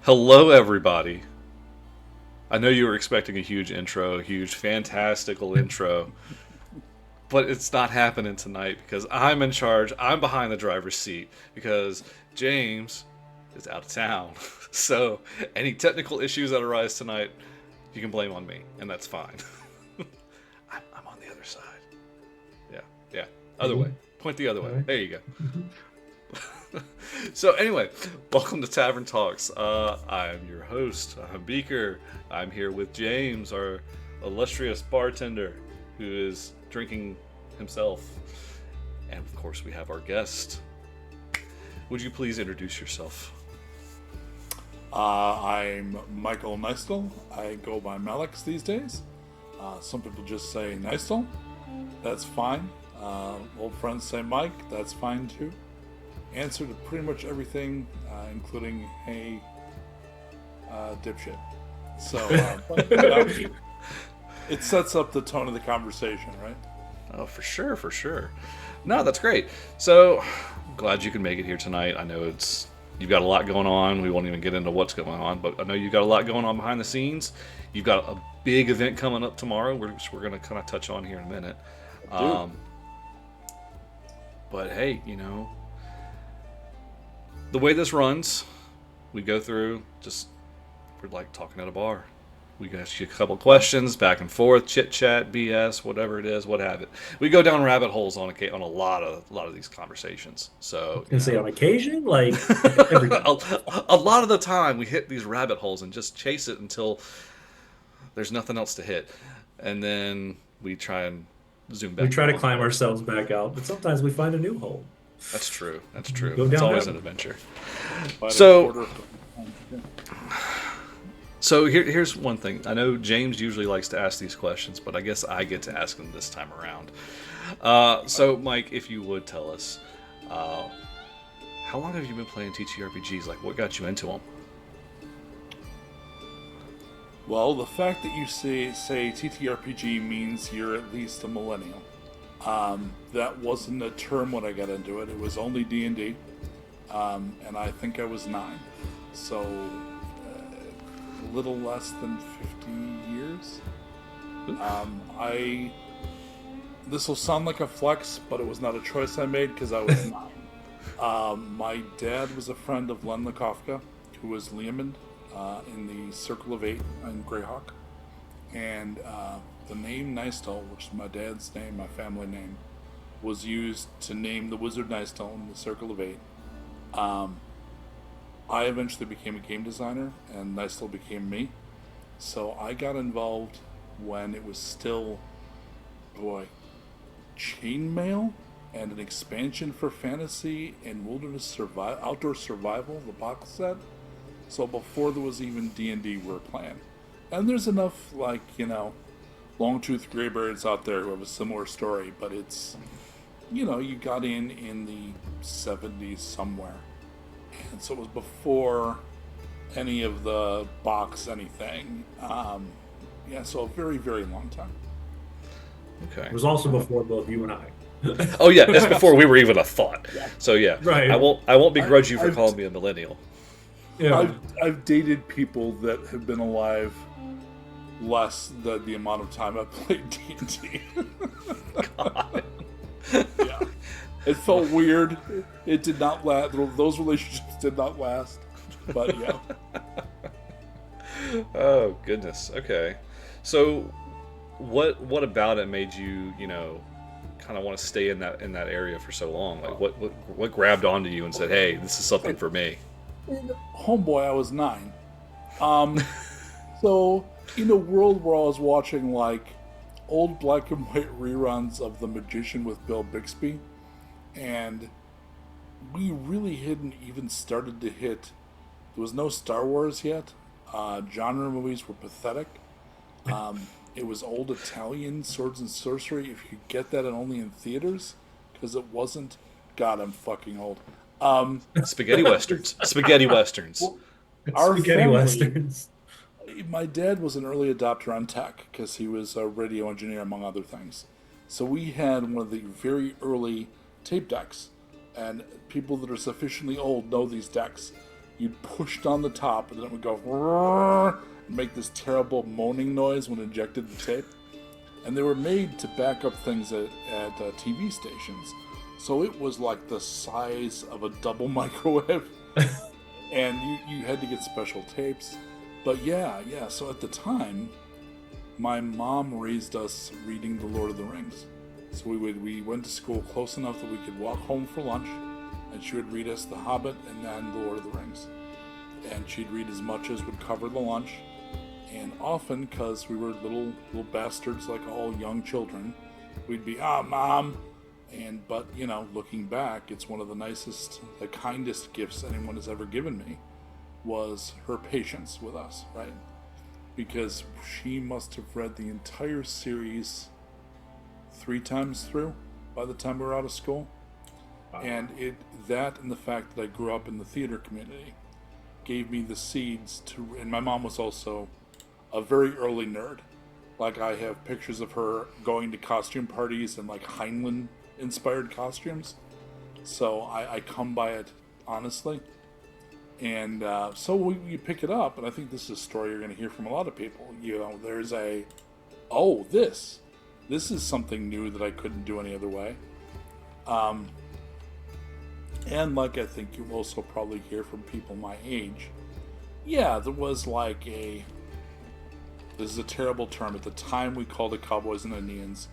Hello, everybody. I know you were expecting a huge intro, a huge, fantastical intro, but it's not happening tonight because I'm in charge. I'm behind the driver's seat because James is out of town. So, any technical issues that arise tonight, you can blame on me, and that's fine. I'm on the other side. Yeah, yeah. Other way. Point the other way. Alright. There you go. So anyway, welcome to Tavern Talks. I'm your host. I'm Beaker. I'm here with James, our illustrious bartender, who is drinking himself. And of course, we have our guest. Would you please introduce yourself? I'm Michael Nystul. I go by Malix these days. Some people just say Nystul. That's fine. Old friends say Mike. That's fine too. Answer to pretty much everything, including hey, dipshit. So it sets up the tone of the conversation, right? Oh, for sure, for sure. No, that's great. So, I'm glad you can make it here tonight. I know you've got a lot going on. We won't even get into what's going on, but I know you've got a lot going on behind the scenes. You've got a big event coming up tomorrow, which we're going to kind of touch on here in a minute. But hey, the way this runs, we go through we're like talking at a bar. We ask you a couple questions, back and forth, chit chat, BS, whatever it is, what have it. We go down rabbit holes on a lot of these conversations. So And say on occasion, like every time. a lot of the time we hit these rabbit holes and just chase it until there's nothing else to hit, and then we try and zoom back. We try to on. climb ourselves back out, but sometimes we find a new hole. That's true. That's true. Go It's down always that an adventure. So, So here's one thing. I know James usually likes to ask these questions, but I guess I get to ask them this time around. So, Mike, if you would tell us, how long have you been playing TTRPGs? Like, what got you into them? well, the fact that you say TTRPG means you're at least a millennial. That wasn't a term when I got into it. It was only D&D, and I think I was 9. So, a little less than 50 years. This will sound like a flex, but it was not a choice I made because I was 9. My dad was a friend of Len Lakofka, who was Leomund in the Circle of Eight in Greyhawk. And the name Nystul, which is my dad's name, my family name, was used to name the wizard Nystul in the Circle of Eight. I eventually became a game designer, and Nystul became me. So I got involved when it was still, chainmail and an expansion for fantasy and wilderness outdoor survival, the box set. So before there was even D&D we were playing. And there's enough, long-toothed graybirds out there who have a similar story, but it's, you got in the 70s somewhere. And so it was before any of the box anything. So a very, very long time. Okay. It was also before both you and I. Oh yeah, it's before we were even a thought. Yeah. So yeah, Right. I won't begrudge you for I've- calling me a millennial. Yeah. I've dated people that have been alive less than the amount of time I've played D&D. God. Yeah. It felt weird. It did not last. Those relationships did not last. But yeah. Oh goodness. Okay. So, what about it made you kind of want to stay in that area for so long? Like what grabbed onto you and said, "Hey, this is something for me." Homeboy, I was 9. So in a world where I was watching old black and white reruns of The Magician with Bill Bixby, and we really hadn't even started to hit. There was no Star Wars yet. Genre movies were pathetic. It was old Italian swords and sorcery. If you could get that and only in theaters, because it wasn't. God, I'm fucking old. Spaghetti westerns. Spaghetti westerns. Our Spaghetti family, westerns. My dad was an early adopter on tech because he was a radio engineer, among other things. So we had one of the very early tape decks, and people that are sufficiently old know these decks. you'd push down the top, and then it would go "Roar," and make this terrible moaning noise when injected the tape. And they were made to back up things at TV stations. So it was like the size of a double microwave. And you had to get special tapes. But yeah. So at the time, my mom raised us reading The Lord of the Rings. So we went to school close enough that we could walk home for lunch, and she would read us The Hobbit and then The Lord of the Rings. And she'd read as much as would cover the lunch. And often, because we were little bastards like all young children, we'd be, Mom! But, looking back, it's one of the nicest, the kindest gifts anyone has ever given me was her patience with us, right? Because she must have read the entire series 3 times through by the time we were out of school. Wow. And that and the fact that I grew up in the theater community gave me the seeds to, and my mom was also a very early nerd. Like, I have pictures of her going to costume parties and like Heinlein inspired costumes. So I come by it honestly. And so you pick it up, and I think this is a story you're going to hear from a lot of people. There's this is something new that I couldn't do any other way. And like I think you'll also probably hear from people my age. Yeah, there was like this is a terrible term. At the time we called it Cowboys and Indians.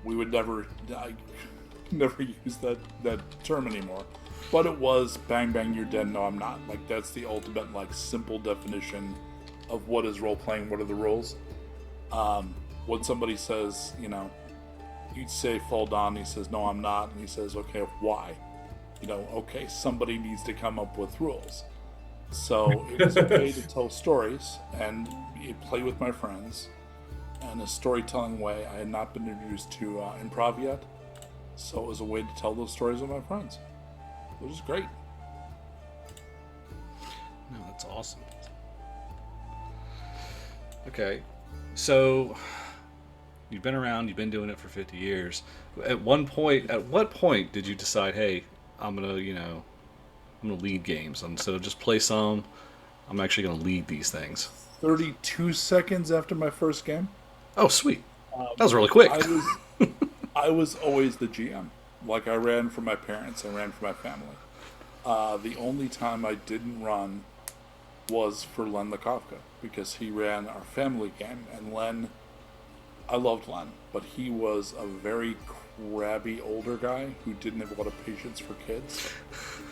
We would never use that term anymore. But it was bang bang you're dead, no I'm not. Like, that's the ultimate like simple definition of what is role playing, what are the rules. When somebody says, you'd say fall down, he says no I'm not, and he says okay, why? Okay, somebody needs to come up with rules. So it was a way to tell stories and play with my friends in a storytelling way. I had not been introduced to improv yet, so it was a way to tell those stories with my friends. It was great. No, that's awesome. Okay, so you've been around, you've been doing it for 50 years. At what point did you decide, hey, I'm gonna lead games, and so just play some. I'm actually gonna lead these things. 32 seconds after my first game. Oh, sweet. That was really quick. I was always the GM. Like, I ran for my parents, I ran for my family. The only time I didn't run was for Len Lakofka, because he ran our family game, and Len, I loved Len, but he was a very crabby older guy who didn't have a lot of patience for kids.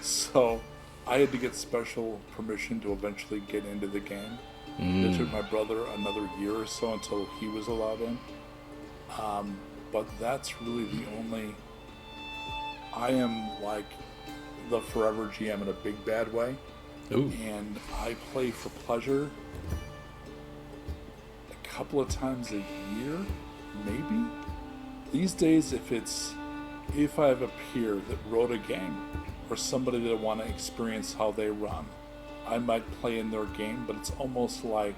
So I had to get special permission to eventually get into the game. It took my brother another year or so until he was allowed in. But that's really the only... I am like the forever GM in a big bad way. Ooh. And I play for pleasure a couple of times a year, maybe. These days, if I have a peer that wrote a game or somebody that I want to experience how they run, I might play in their game, but it's almost like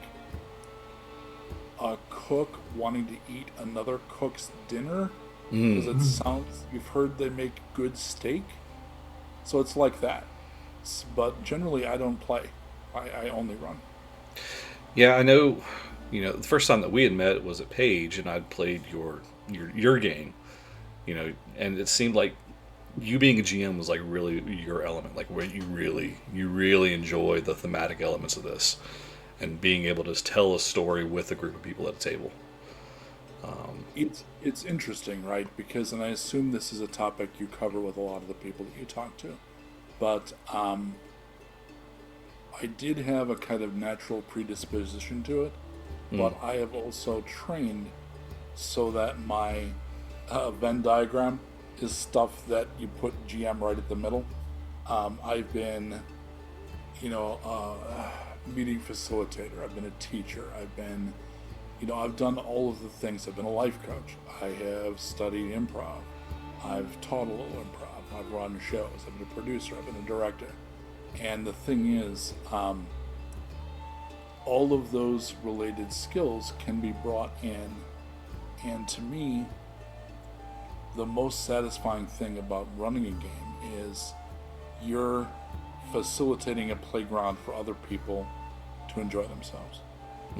a cook wanting to eat another cook's dinner. Because it sounds, you've heard they make good steak, so it's like that. But generally, I don't play. I only run. Yeah, I know. The first time that we had met was at Page, and I'd played your game. And it seemed like you being a GM was like really your element, like where you really enjoy the thematic elements of this, and being able to tell a story with a group of people at a table. It's interesting, right? Because, and I assume this is a topic you cover with a lot of the people that you talk to, but I did have a kind of natural predisposition to it, but I have also trained so that my Venn diagram is stuff that you put GM right at the middle. I've been, meeting facilitator. I've been a teacher. I've been... I've done all of the things. I've been a life coach. I have studied improv. I've taught a little improv. I've run shows. I've been a producer. I've been a director. And the thing is, all of those related skills can be brought in. And to me, the most satisfying thing about running a game is you're facilitating a playground for other people to enjoy themselves.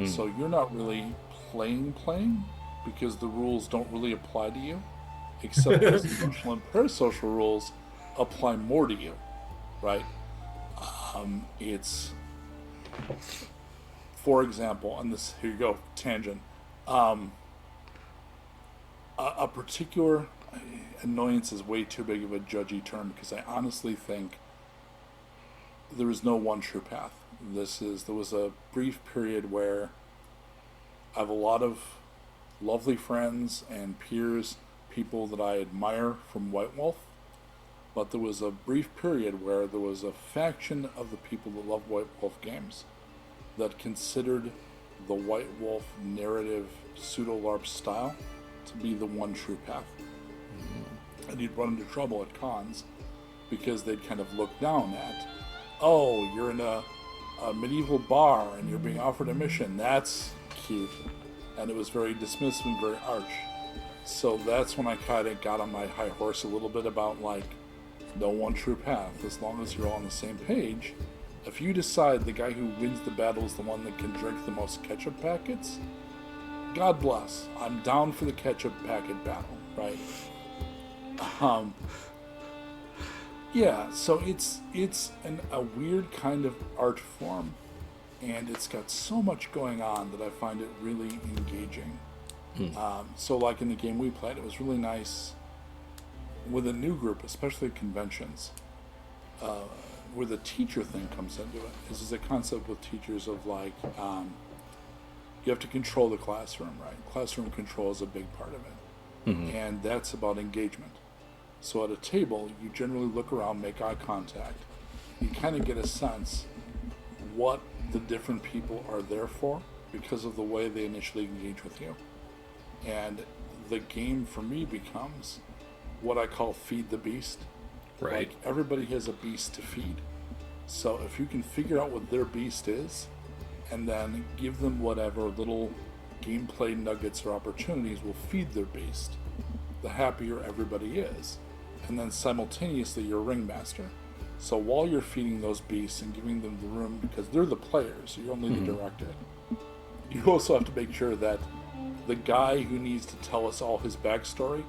So you're not really playing because the rules don't really apply to you, except the social and parasocial rules apply more to you, right? It's, for example, and this, here you go, tangent. A particular annoyance is way too big of a judgy term because I honestly think there is no one true path. There was a brief period where I have a lot of lovely friends and peers, people that I admire from White Wolf, but there was a brief period where there was a faction of the people that love White Wolf games that considered the White Wolf narrative pseudo-LARP style to be the one true path. And you'd run into trouble at cons because they'd kind of look down at, oh, you're in a medieval bar and you're being offered a mission. That's cute. And it was very dismissive and very arch. So that's when I kind of got on my high horse a little bit about, like, no one true path. As long as you're all on the same page, if you decide the guy who wins the battle is the one that can drink the most ketchup packets, God bless. I'm down for the ketchup packet battle, right? Yeah, so it's a weird kind of art form, and it's got so much going on that I find it really engaging. So like in the game we played, it was really nice with a new group, especially at conventions, where the teacher thing comes into it. This is a concept with teachers of, like, you have to control the classroom, right? Classroom control is a big part of it. And that's about engagement. So at a table, you generally look around, make eye contact. You kind of get a sense what the different people are there for because of the way they initially engage with you. And the game for me becomes what I call feed the beast. Right. Like, everybody has a beast to feed. So if you can figure out what their beast is and then give them whatever little gameplay nuggets or opportunities will feed their beast, the happier everybody is. And then simultaneously you're ringmaster. So while you're feeding those beasts and giving them the room, because they're the players, you're only the director, you also have to make sure that the guy who needs to tell us all his backstory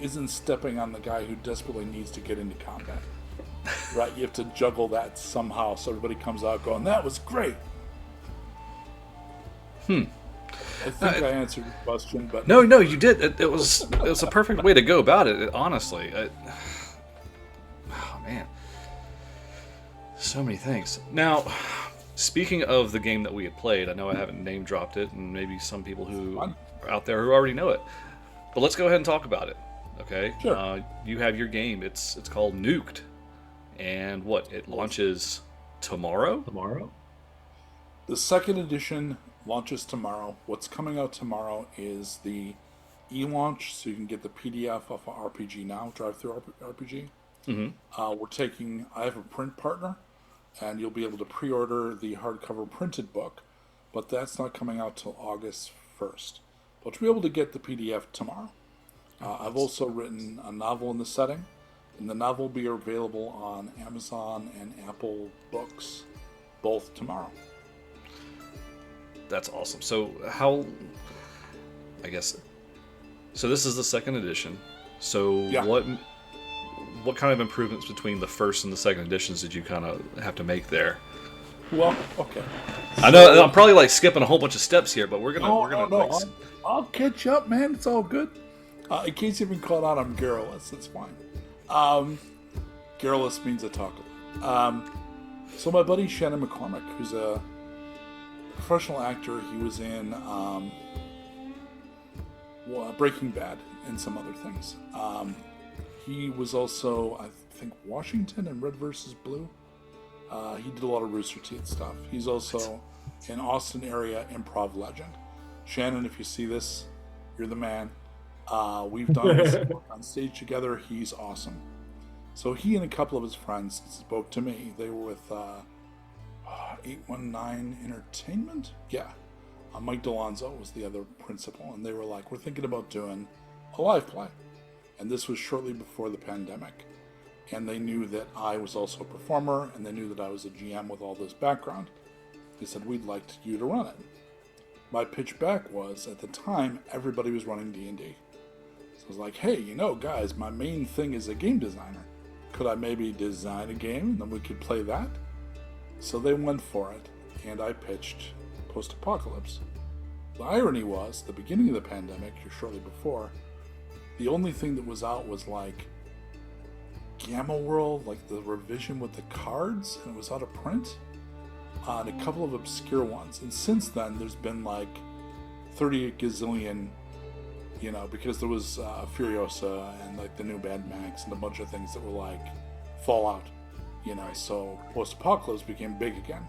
isn't stepping on the guy who desperately needs to get into combat. Right? You have to juggle that somehow so everybody comes out going, that was great. I think I answered your question, but No, you did. It was a perfect way to go about it. Honestly, oh man, so many things. Now, speaking of the game that we had played, I know I haven't name dropped it, and maybe some people who are out there who already know it. But let's go ahead and talk about it. Okay. Sure. You have your game. It's called NUkED, and it launches tomorrow. The second edition launches tomorrow. What's coming out tomorrow is the e-launch, so you can get the PDF off of RPG Now, Drive-Thru RPG. I have a print partner, and you'll be able to pre-order the hardcover printed book, but that's not coming out till August 1st. But you'll be able to get the PDF tomorrow. I've also written a novel in the setting, and the novel will be available on Amazon and Apple Books, both tomorrow. That's awesome. So so this is the second edition. So Yeah. what kind of improvements between the first and the second editions did you kind of have to make there? Well, okay. I know I'm probably like skipping a whole bunch of steps here, but we're gonna. No. I'll catch up, man. It's all good. In case you've been caught out, I'm garrulous. It's fine. Garrulous means I talk a lot. So my buddy Shannon McCormick, who's a professional actor, he was in Breaking Bad and some other things. He was also, I think, Washington and Red vs. Blue. He did a lot of Rooster Teeth stuff. He's also an Austin area improv legend. Shannon, if you see this, you're the man. We've done this on stage together. He's awesome. So he and a couple of his friends spoke to me. They were with 819 Entertainment? Yeah. Mike DeLonzo was the other principal, and they were like, we're thinking about doing a live play. And this was shortly before the pandemic. and they knew that I was also a performer, and they knew that I was a GM with all this background. They said, we'd like you to run it. My pitch back was, at the time, everybody was running D&D. So I was like, hey, guys, my main thing is a game designer. Could I maybe design a game, and then we could play that? So they went for it, and I pitched Post-Apocalypse. The irony was, the beginning of the pandemic, or shortly before, the only thing that was out was like Gamma World, like the revision with the cards, and it was out of print, and a couple of obscure ones. And since then, there's been like 30 gazillion, because there was Furiosa and like the new Mad Max and a bunch of things that were like Fallout, so Post-Apocalypse became big again.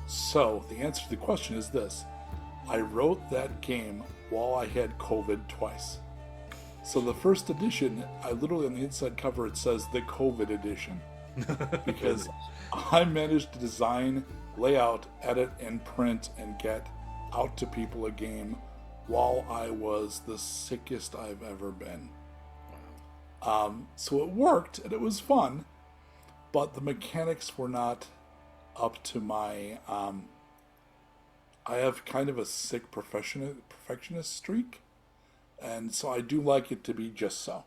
So the answer to the question is this. I wrote that game while I had COVID twice. So the first edition, I literally on the inside cover, it says the COVID edition. Because I managed to design, lay out, edit, and print and get out to people a game while I was the sickest I've ever been. So it worked, and it was fun, but the mechanics were not up to my... I have kind of a sick perfectionist streak, and so I do like it to be just so.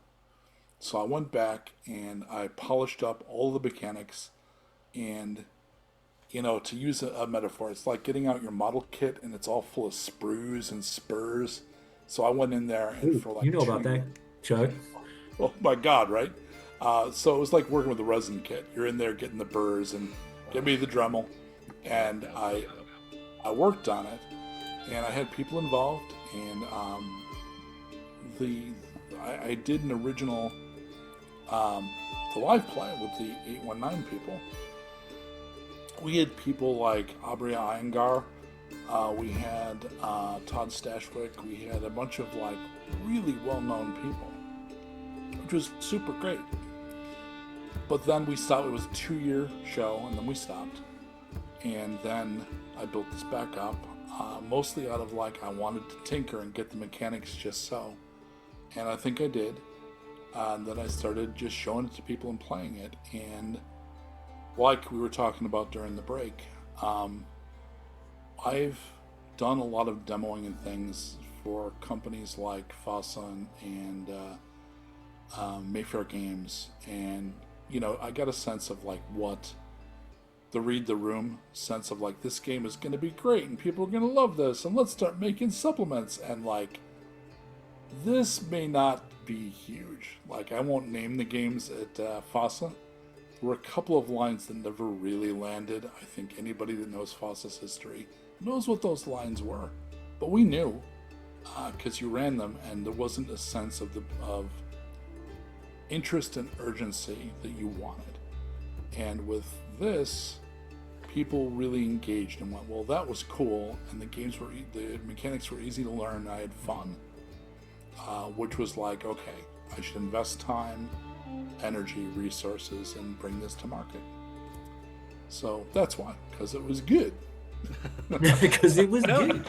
So I went back and I polished up all the mechanics, and to use a metaphor, it's like getting out your model kit and it's all full of sprues and spurs. So I went in there and for like about that, Chuck. Oh my God, right? So it was like working with a resin kit. You're in there getting the burrs and get me the Dremel, and I worked on it, and I had people involved, and I did an original the live play with the 819 people. We had people like Abria Iyengar, we had Todd Stashwick, we had a bunch of like really well-known people, which was super great. But then we stopped. It was a 2-year show, and then we stopped. And then I built this back up, mostly out of like I wanted to tinker and get the mechanics just so. And I think I did. And then I started just showing it to people and playing it. And like we were talking about during the break, I've done a lot of demoing and things for companies like FOSSA and Mayfair Games. And, I got a sense of like what the read the room sense of like, this game is going to be great and people are going to love this and let's start making supplements, and like, this may not be huge. Like, I won't name the games at FOSSA. There were a couple of lines that never really landed. I think anybody that knows FOSSA's history knows what those lines were, but we knew because you ran them, and there wasn't a sense of interest and urgency that you wanted. And with this, people really engaged and went, well, that was cool, and the mechanics were easy to learn, and I had fun, which was like, okay, I should invest time, energy, resources, and bring this to market. So that's why, because it was good. Because it was good.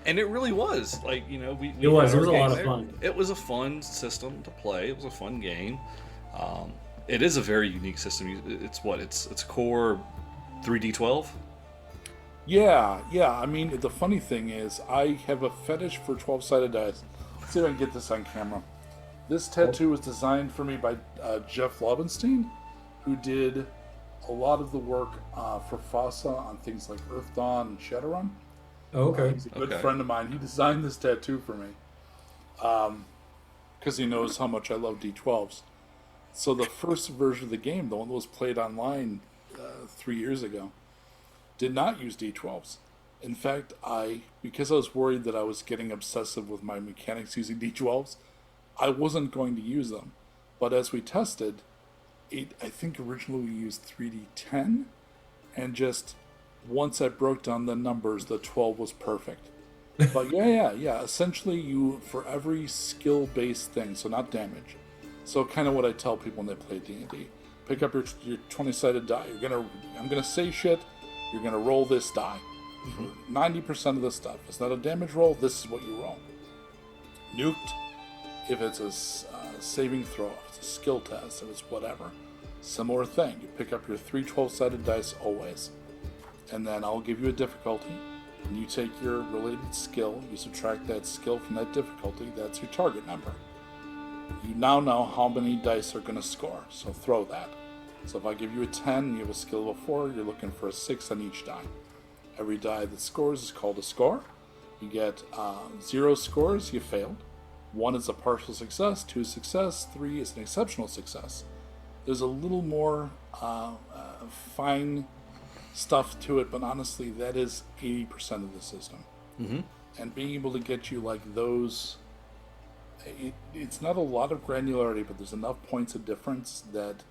And it really was. Like, it was a lot of fun. It was a fun system to play. It was a fun game. It is a very unique system. It's core 3D12? Yeah. I mean, the funny thing is, I have a fetish for 12-sided dice. Let's see if I can get this on camera. This tattoo was designed for me by Jeff Lobenstein, who did a lot of the work for FOSSA on things like Earth Dawn and Shadowrun. Oh, okay. He's a good friend of mine. He designed this tattoo for me because he knows how much I love D12s. So the first version of the game, the one that was played online 3 years ago, did not use D12s. In fact, because I was worried that I was getting obsessive with my mechanics using D12s, I wasn't going to use them. But as we tested, I think originally we used 3D10, and just once I broke down the numbers, the 12 was perfect. But yeah. Essentially, you, for every skill-based thing, so not damage. So kind of what I tell people when they play D&D. Pick up your 20-sided die. I'm gonna say shit. You're gonna roll this die. 90% of the stuff. It's not a damage roll. This is what you roll. NUkED, if it's a saving throw, if it's a skill test, if it's whatever. Similar thing. You pick up your 3 12-sided dice always. And then I'll give you a difficulty. And you take your related skill, you subtract that skill from that difficulty, that's your target number. You now know how many dice are going to score, so throw that. So if I give you a 10 and you have a skill of a 4, you're looking for a 6 on each die. Every die that scores is called a score. You get 0 scores, you failed. 1 is a partial success, 2 is success, 3 is an exceptional success. There's a little more fine stuff to it, but honestly, that is 80% of the system. Mm-hmm. And being able to get you like those, it's not a lot of granularity, but there's enough points of difference that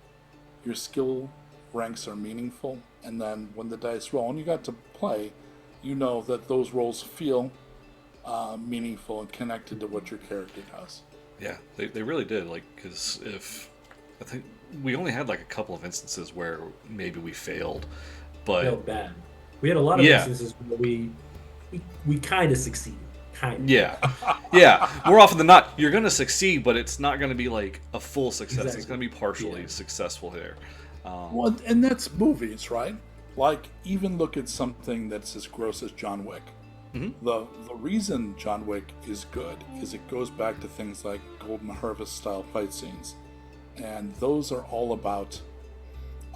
your skill ranks are meaningful. And then when the dice roll and you got to play, you know that those rolls feel meaningful and connected to what your character does. Yeah, they really did. Like, because I think we only had like a couple of instances where maybe we failed, but Felt bad. We had a lot of instances where we kind of succeeded. Kind of. Yeah. More often than not, you're going to succeed, but it's not going to be like a full success. Exactly. It's going to be partially successful here. Well, and that's movies, right? Like, even look at something that's as gross as John Wick. Mm-hmm. The reason John Wick is good is it goes back to things like Golden Harvest style fight scenes. And those are all about,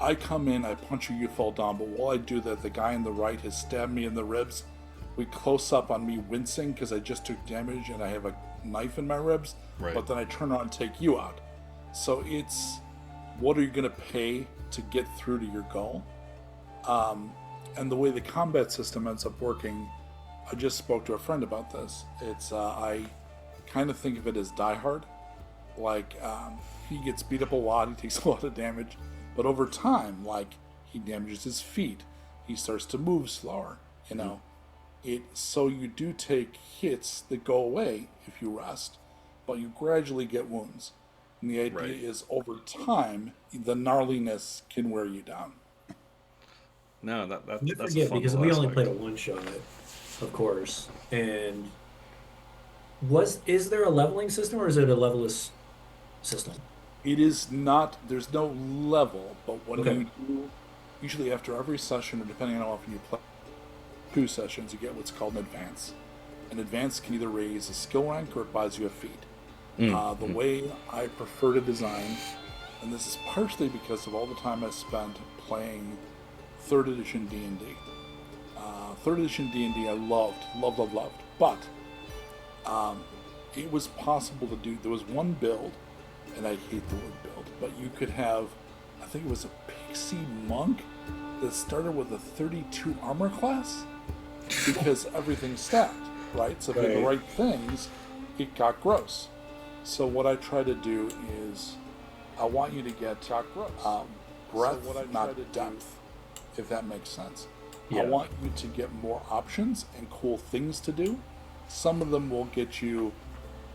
I come in, I punch you, you fall down, but while I do that, the guy on the right has stabbed me in the ribs. We close up on me wincing because I just took damage and I have a knife in my ribs, Right. But then I turn around and take you out. So it's, what are you going to pay to get through to your goal? And the way the combat system ends up working, I just spoke to a friend about this. It's I kind of think of it as Die Hard. Like, he gets beat up a lot, he takes a lot of damage, but over time, like, he damages his feet, he starts to move slower, you know. So you do take hits that go away if you rest, but you gradually get wounds. And the idea is, over time, the gnarliness can wear you down. No, You that's forget a fun because little we only aspect. played a one shot, of course. And is there a leveling system or is it a levelless system? It is not, there's no level, but when Okay. you do, usually after every session, or depending on how often you play, 2 sessions, you get what's called an advance. An advance can either raise a skill rank or it buys you a feat. The way I prefer to design, and this is partially because of all the time I spent playing 3rd edition D&D. 3rd edition D&D I loved, but it was possible to do, there was one build, and I hate the word build, but you could have, I think it was a pixie monk that started with a 32 armor class because everything's stacked, right? So if you have the right things, it got gross. So what I try to do is I want you to get breadth, not depth, if that makes sense. Yeah. I want you to get more options and cool things to do. Some of them will get you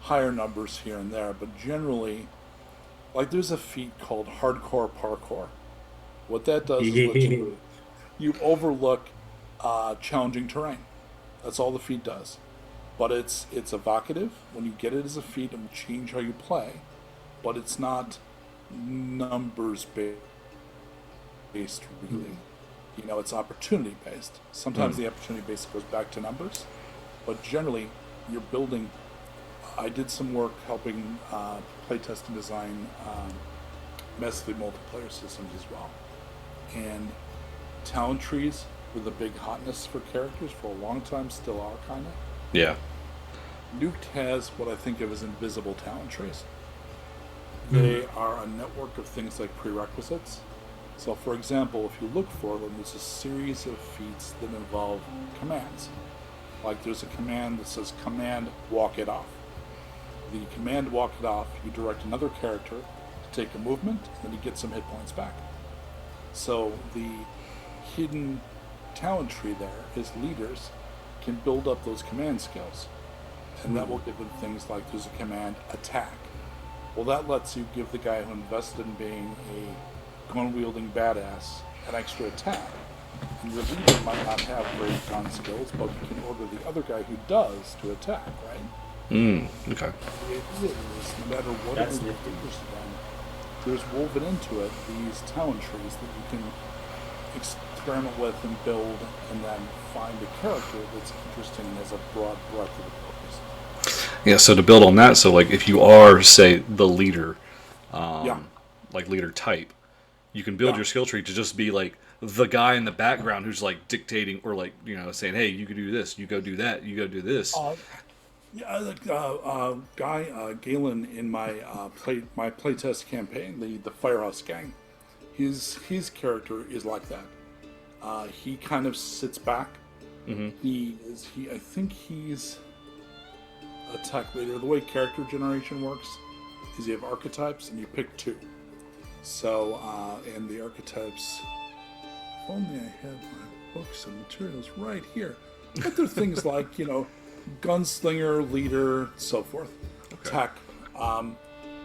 higher numbers here and there, but generally, like, there's a feat called hardcore parkour. What that does is let you overlook challenging terrain. That's all the feat does. But it's evocative. When you get it as a feat, it will change how you play. But it's not numbers based really. You know, it's opportunity based. Sometimes the opportunity based goes back to numbers, but generally you're building. I did some work helping playtest and design massively multiplayer systems as well, and talent trees were the big hotness for characters for a long time, still are kind of. Yeah. NUkED has what I think of as invisible talent trees. They are a network of things like prerequisites. So, for example, if you look for them, there's a series of feats that involve commands. Like, there's a command that says, command, walk it off. The command, walk it off, you direct another character to take a movement, then you get some hit points back. So, the hidden talent tree there is leaders can build up those command skills. And that will give them things like, there's a command, attack. Well, that lets you give the guy who invested in being a gun-wielding badass an extra attack. And your leader might not have great gun skills, but you can order the other guy who does to attack, right? Okay. It is, no matter what That's it is nifty. there's woven into it these talent trees that you can experiment with and build, and then find a character that's interesting and has a broad breadth of abilities. Yeah. So to build on that, so like if you are, say, the leader, Yeah, like leader type, you can build yeah. your skill tree to just be like the guy in the background who's like dictating or like saying, "Hey, you can do this. You go do that. You go do this." Uh, yeah, like guy Galen in my playtest campaign, the Firehouse Gang. His character is like that. He kind of sits back. He I think he's a tech leader. The way character generation works is you have archetypes and you pick two. So and the archetypes. If only I had my books and materials right here. But there are things like gunslinger, leader, so forth. Okay. Tech.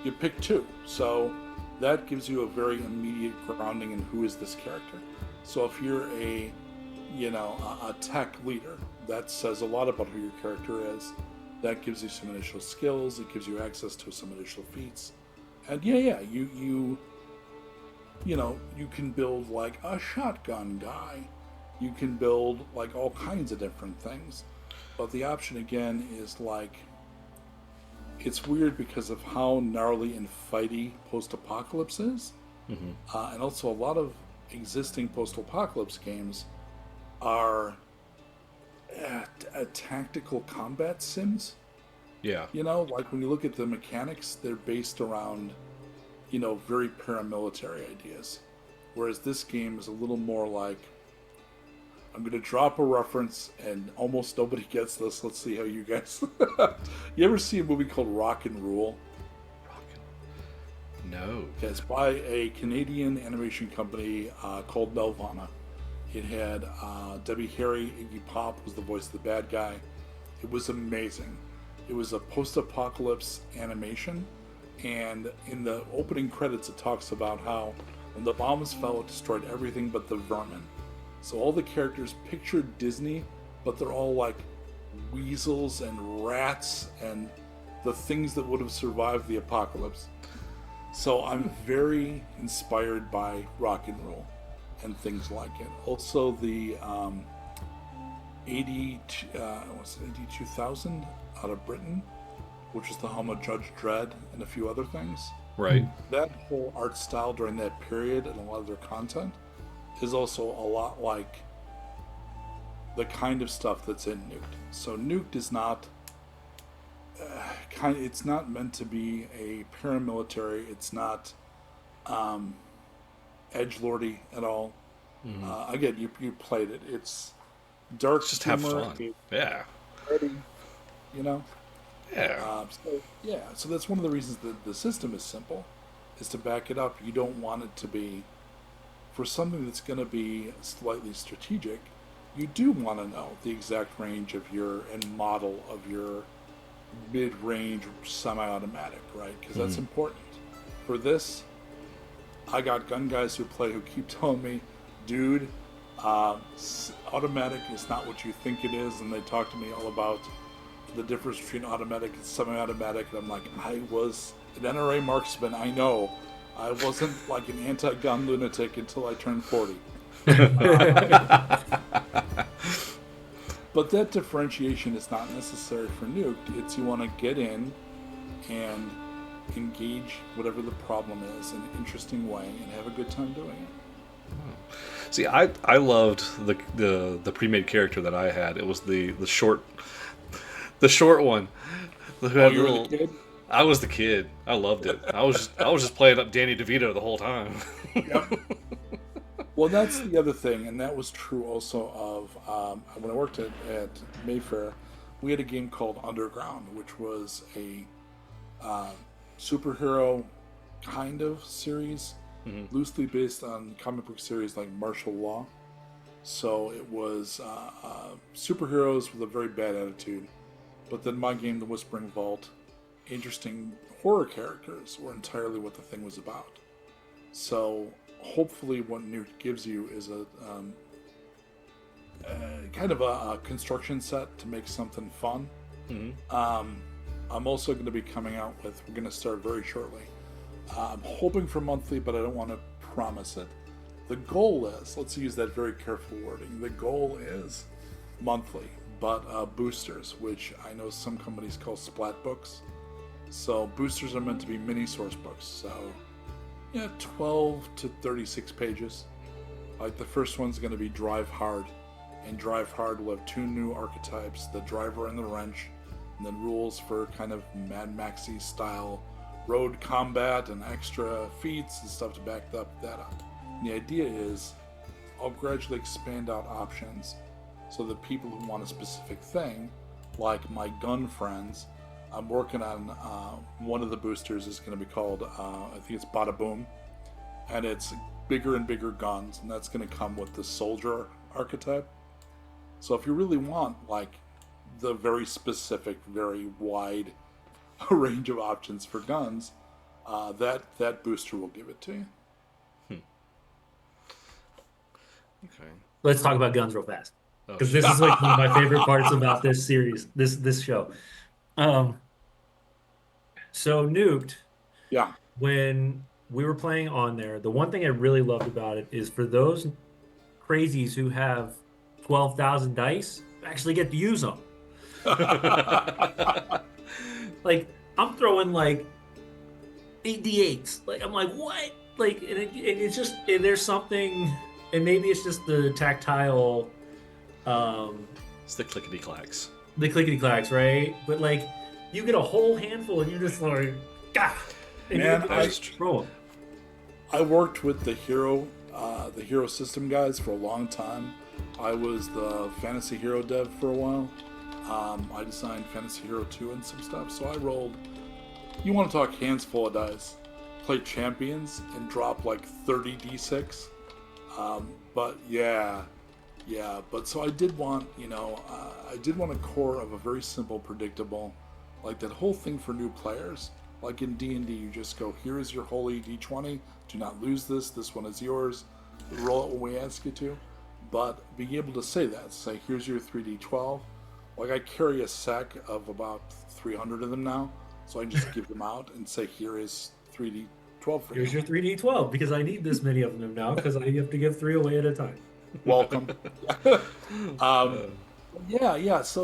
You pick two. So that gives you a very immediate grounding in who is this character. So if you're a tech leader, that says a lot about who your character is. That gives you some initial skills. It gives you access to some initial feats. And you can build like a shotgun guy. You can build like all kinds of different things. But the option again is like, it's weird because of how gnarly and fighty post-apocalypse is. And also a lot of existing post-apocalypse games are tactical combat sims. Yeah. Like when you look at the mechanics, they're based around, very paramilitary ideas. Whereas this game is a little more like, I'm going to drop a reference and almost nobody gets this. Let's see how you guys... You ever see a movie called Rock and Rule? No. It's by a Canadian animation company called Nelvana. It had Debbie Harry, Iggy Pop was the voice of the bad guy. It was amazing. It was a post-apocalypse animation, and in the opening credits it talks about how when the bombs fell, it destroyed everything but the vermin. So all the characters picture Disney, but they're all like weasels and rats and the things that would have survived the apocalypse. So I'm very inspired by Rock and Roll and things like it. Also the 82,000 out of Britain, which is the home of Judge Dredd and a few other things. Right. That whole art style during that period and a lot of their content is also a lot like the kind of stuff that's in NUkED. So NUkED is not it's not meant to be a paramilitary. It's not edgelordy at all. Again, you played it. It's dark. Just humor, have fun. Yeah. Ready, Yeah. So that's one of the reasons that the system is simple, is to back it up. You don't want it to be, for something that's going to be slightly strategic, you do want to know the exact range of your and model of your mid-range semi-automatic, right? Because that's important. For this, I got gun guys who keep telling me, dude, automatic is not what you think it is, and they talk to me all about the difference between automatic and semi-automatic, and I'm like, I was an NRA marksman, I know. I wasn't like an anti-gun lunatic until I turned 40. But that differentiation is not necessary for NUkED. It's you want to get in and engage whatever the problem is in an interesting way and have a good time doing it. See, I loved the pre-made character that I had. It was the short one. Who had You were little- the kid? I was the kid. I loved it. I was just playing up Danny DeVito the whole time. Yep. Well, that's the other thing, and that was true also of when I worked at Mayfair. We had a game called Underground, which was a superhero kind of series, loosely based on comic book series like Martial Law. So it was superheroes with a very bad attitude. But then my game, The Whispering Vault, interesting horror characters were entirely what the thing was about. So hopefully what NUkED gives you is a kind of a construction set to make something fun. I'm also going to be coming out with, we're going to start very shortly. I'm hoping for monthly, but I don't want to promise it. The goal is, let's use that very careful wording, the goal is monthly, but boosters, which I know some companies call splat books. So boosters are meant to be mini source books, so 12 to 36 pages. Like the first one's going to be Drive Hard, and Drive Hard will have 2 new archetypes, the driver and the wrench, and then rules for kind of Mad Maxy style road combat and extra feats and stuff to back that up. And the idea is I'll gradually expand out options so that people who want a specific thing, like my gun friends, I'm working on one of the boosters is going to be called, I think it's Bada Boom, and it's bigger and bigger guns, and that's going to come with the soldier archetype. So if you really want like the very specific, very wide range of options for guns, that booster will give it to you. Okay. Let's talk about guns real fast, Oh, because this is like one of my favorite parts about this series, this show. So NUkED, Yeah. when we were playing on there, the one thing I really loved about it is for those crazies who have 12,000 dice, you actually get to use them. Like, I'm throwing like 8d8s. Like, I'm like, what? Like, it's just, there's something, and maybe it's just the tactile, It's the clickety clacks. the clickety clacks, right? But like, you get a whole handful, and you're just like, gah! And Man, you just throw 'em. I worked with the hero system guys for a long time. I was the Fantasy Hero dev for a while. I designed Fantasy Hero 2 and some stuff. So I rolled, you want to talk hands full of dice, play champions and drop like 30 d6. But but so I did want, I did want a core of a very simple, predictable, like that whole thing for new players. Like in D&D, you just go, here is your holy d20, do not lose this one is yours, roll it when we ask you to. But being able to say that, say, here's your 3d12, like I carry a sack of about 300 of them now, so I can just give them out and say, here is 3d12 for Here's you. your 3d12, because I need this many of them now, because I have to give 3 away at a time. Welcome. So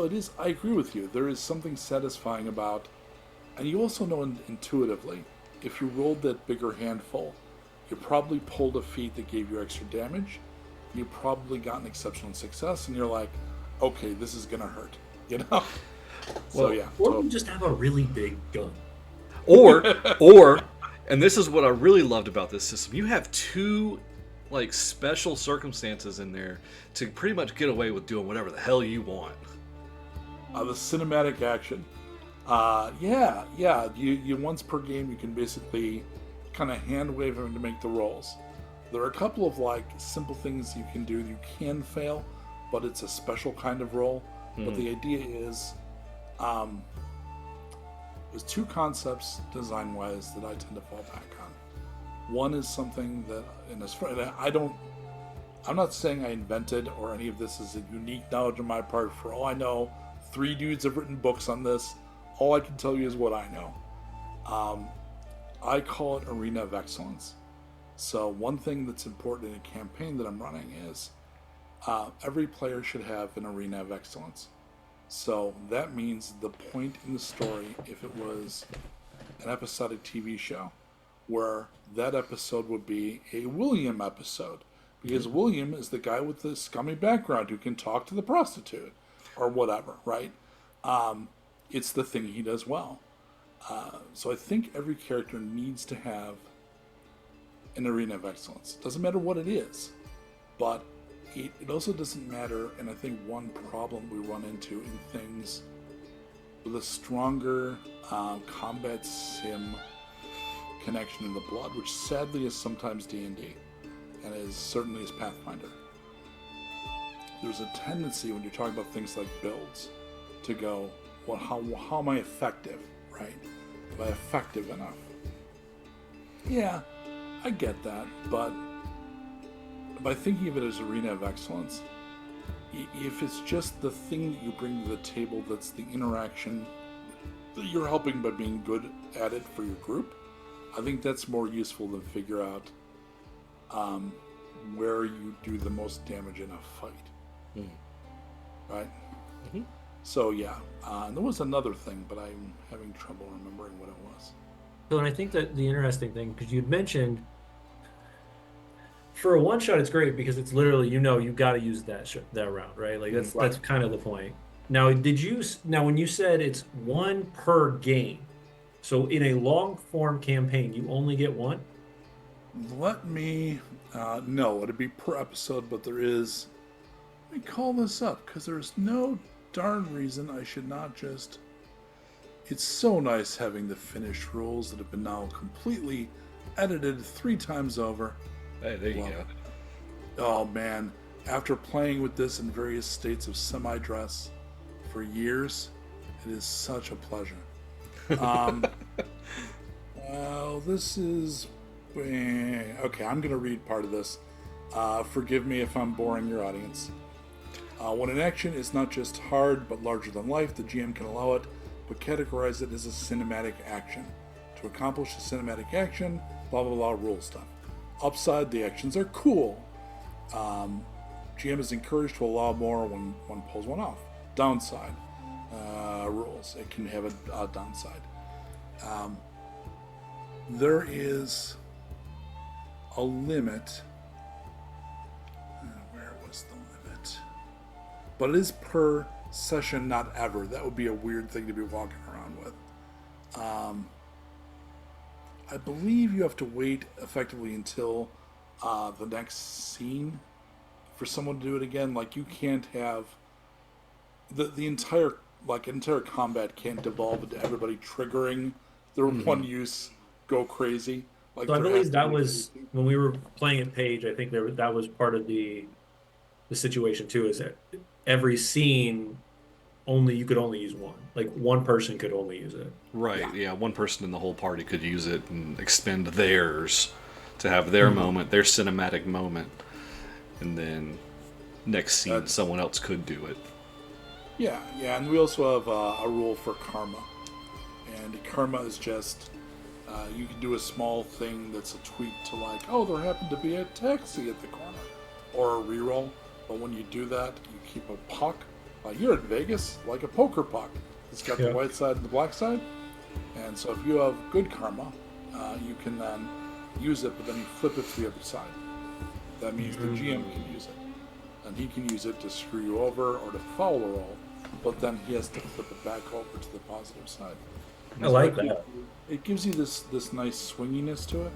it is, I agree with you, there is something satisfying about, and you also know intuitively, if you rolled that bigger handful, you probably pulled a feat that gave you extra damage, you probably got an exceptional success, and you're like, okay, this is gonna hurt, So yeah. Or you just have a really big gun. Or, and this is what I really loved about this system, you have 2 like special circumstances in there to pretty much get away with doing whatever the hell you want. The cinematic action. You once per game you can basically kind of hand wave them to make the rolls. There are a couple of like simple things you can do. You can fail, but it's a special kind of roll. But the idea is, there's 2 concepts design wise that I tend to fall back on. One is something that, I'm not saying I invented or any of this is a unique knowledge on my part. For all I know, 3 dudes have written books on this. All I can tell you is what I know. I call it Arena of Excellence. So one thing that's important in a campaign that I'm running is every player should have an Arena of Excellence. So that means the point in the story, if it was an episodic TV show, where that episode would be a William episode. Because William is the guy with the scummy background who can talk to the prostitute or whatever, right? It's the thing he does well. So I think every character needs to have an Arena of Excellence. Doesn't matter what it is, but it also doesn't matter, and I think one problem we run into in things with a stronger combat sim connection in the blood, which sadly is sometimes D&D, and is certainly is Pathfinder. There's a tendency when you're talking about things like builds to go, well, how am I effective, right? Am I effective enough? Yeah, I get that, but by thinking of it as Arena of Excellence, if it's just the thing that you bring to the table that's the interaction, you're helping by being good at it for your group. I think that's more useful than figure out where you do the most damage in a fight. Mm. Right? Mm-hmm. So, yeah. And there was another thing, but I'm having trouble remembering what it was. So, and I think that the interesting thing, because you'd mentioned for a one shot, it's great because it's literally you got to use that round, right? Like that's kind of the point. Now, when you said it's one per game, so in a long form campaign, you only get one? Let me. No, it'd be per episode, but there is. Let me call this up because there's no darn reason I should not just. It's so nice having the finished rules that have been now completely edited 3 times over. Hey, there you go. Oh man, after playing with this in various states of semi-dress for years, it is such a pleasure. Well, this is... Okay, I'm going to read part of this. Forgive me if I'm boring your audience. When an action is not just hard, but larger than life, the GM can allow it, but categorize it as a cinematic action. To accomplish a cinematic action, blah blah blah rule stuff. Upside, the actions are cool. GM is encouraged to allow more when one pulls one off. Downside, rules. It can have a downside. There is a limit. Where was the limit? But it is per session, not ever. That would be a weird thing to be walking around with. I believe you have to wait effectively until the next scene for someone to do it again. Like, you can't have the entire combat can't devolve into everybody triggering their one use go crazy. Like, So I believe that was when we were playing at Page. I think that was part of the situation too. Is that every scene you could only use one. Like one person could only use it. Right. Yeah. One person in the whole party could use it and expend theirs to have their moment, their cinematic moment, and then next scene someone else could do it. Yeah, and we also have a rule for karma, and karma is just you can do a small thing that's a tweak to, like, oh, there happened to be a taxi at the corner, or a reroll. But when you do that, you keep a puck. You're in Vegas, like a poker puck. It's got the white side and the black side. And so if you have good karma, you can then use it, but then you flip it to the other side. That means the GM can use it. And he can use it to screw you over or to foul a roll, but then he has to flip it back over to the positive side. I like that. It gives you this nice swinginess to it.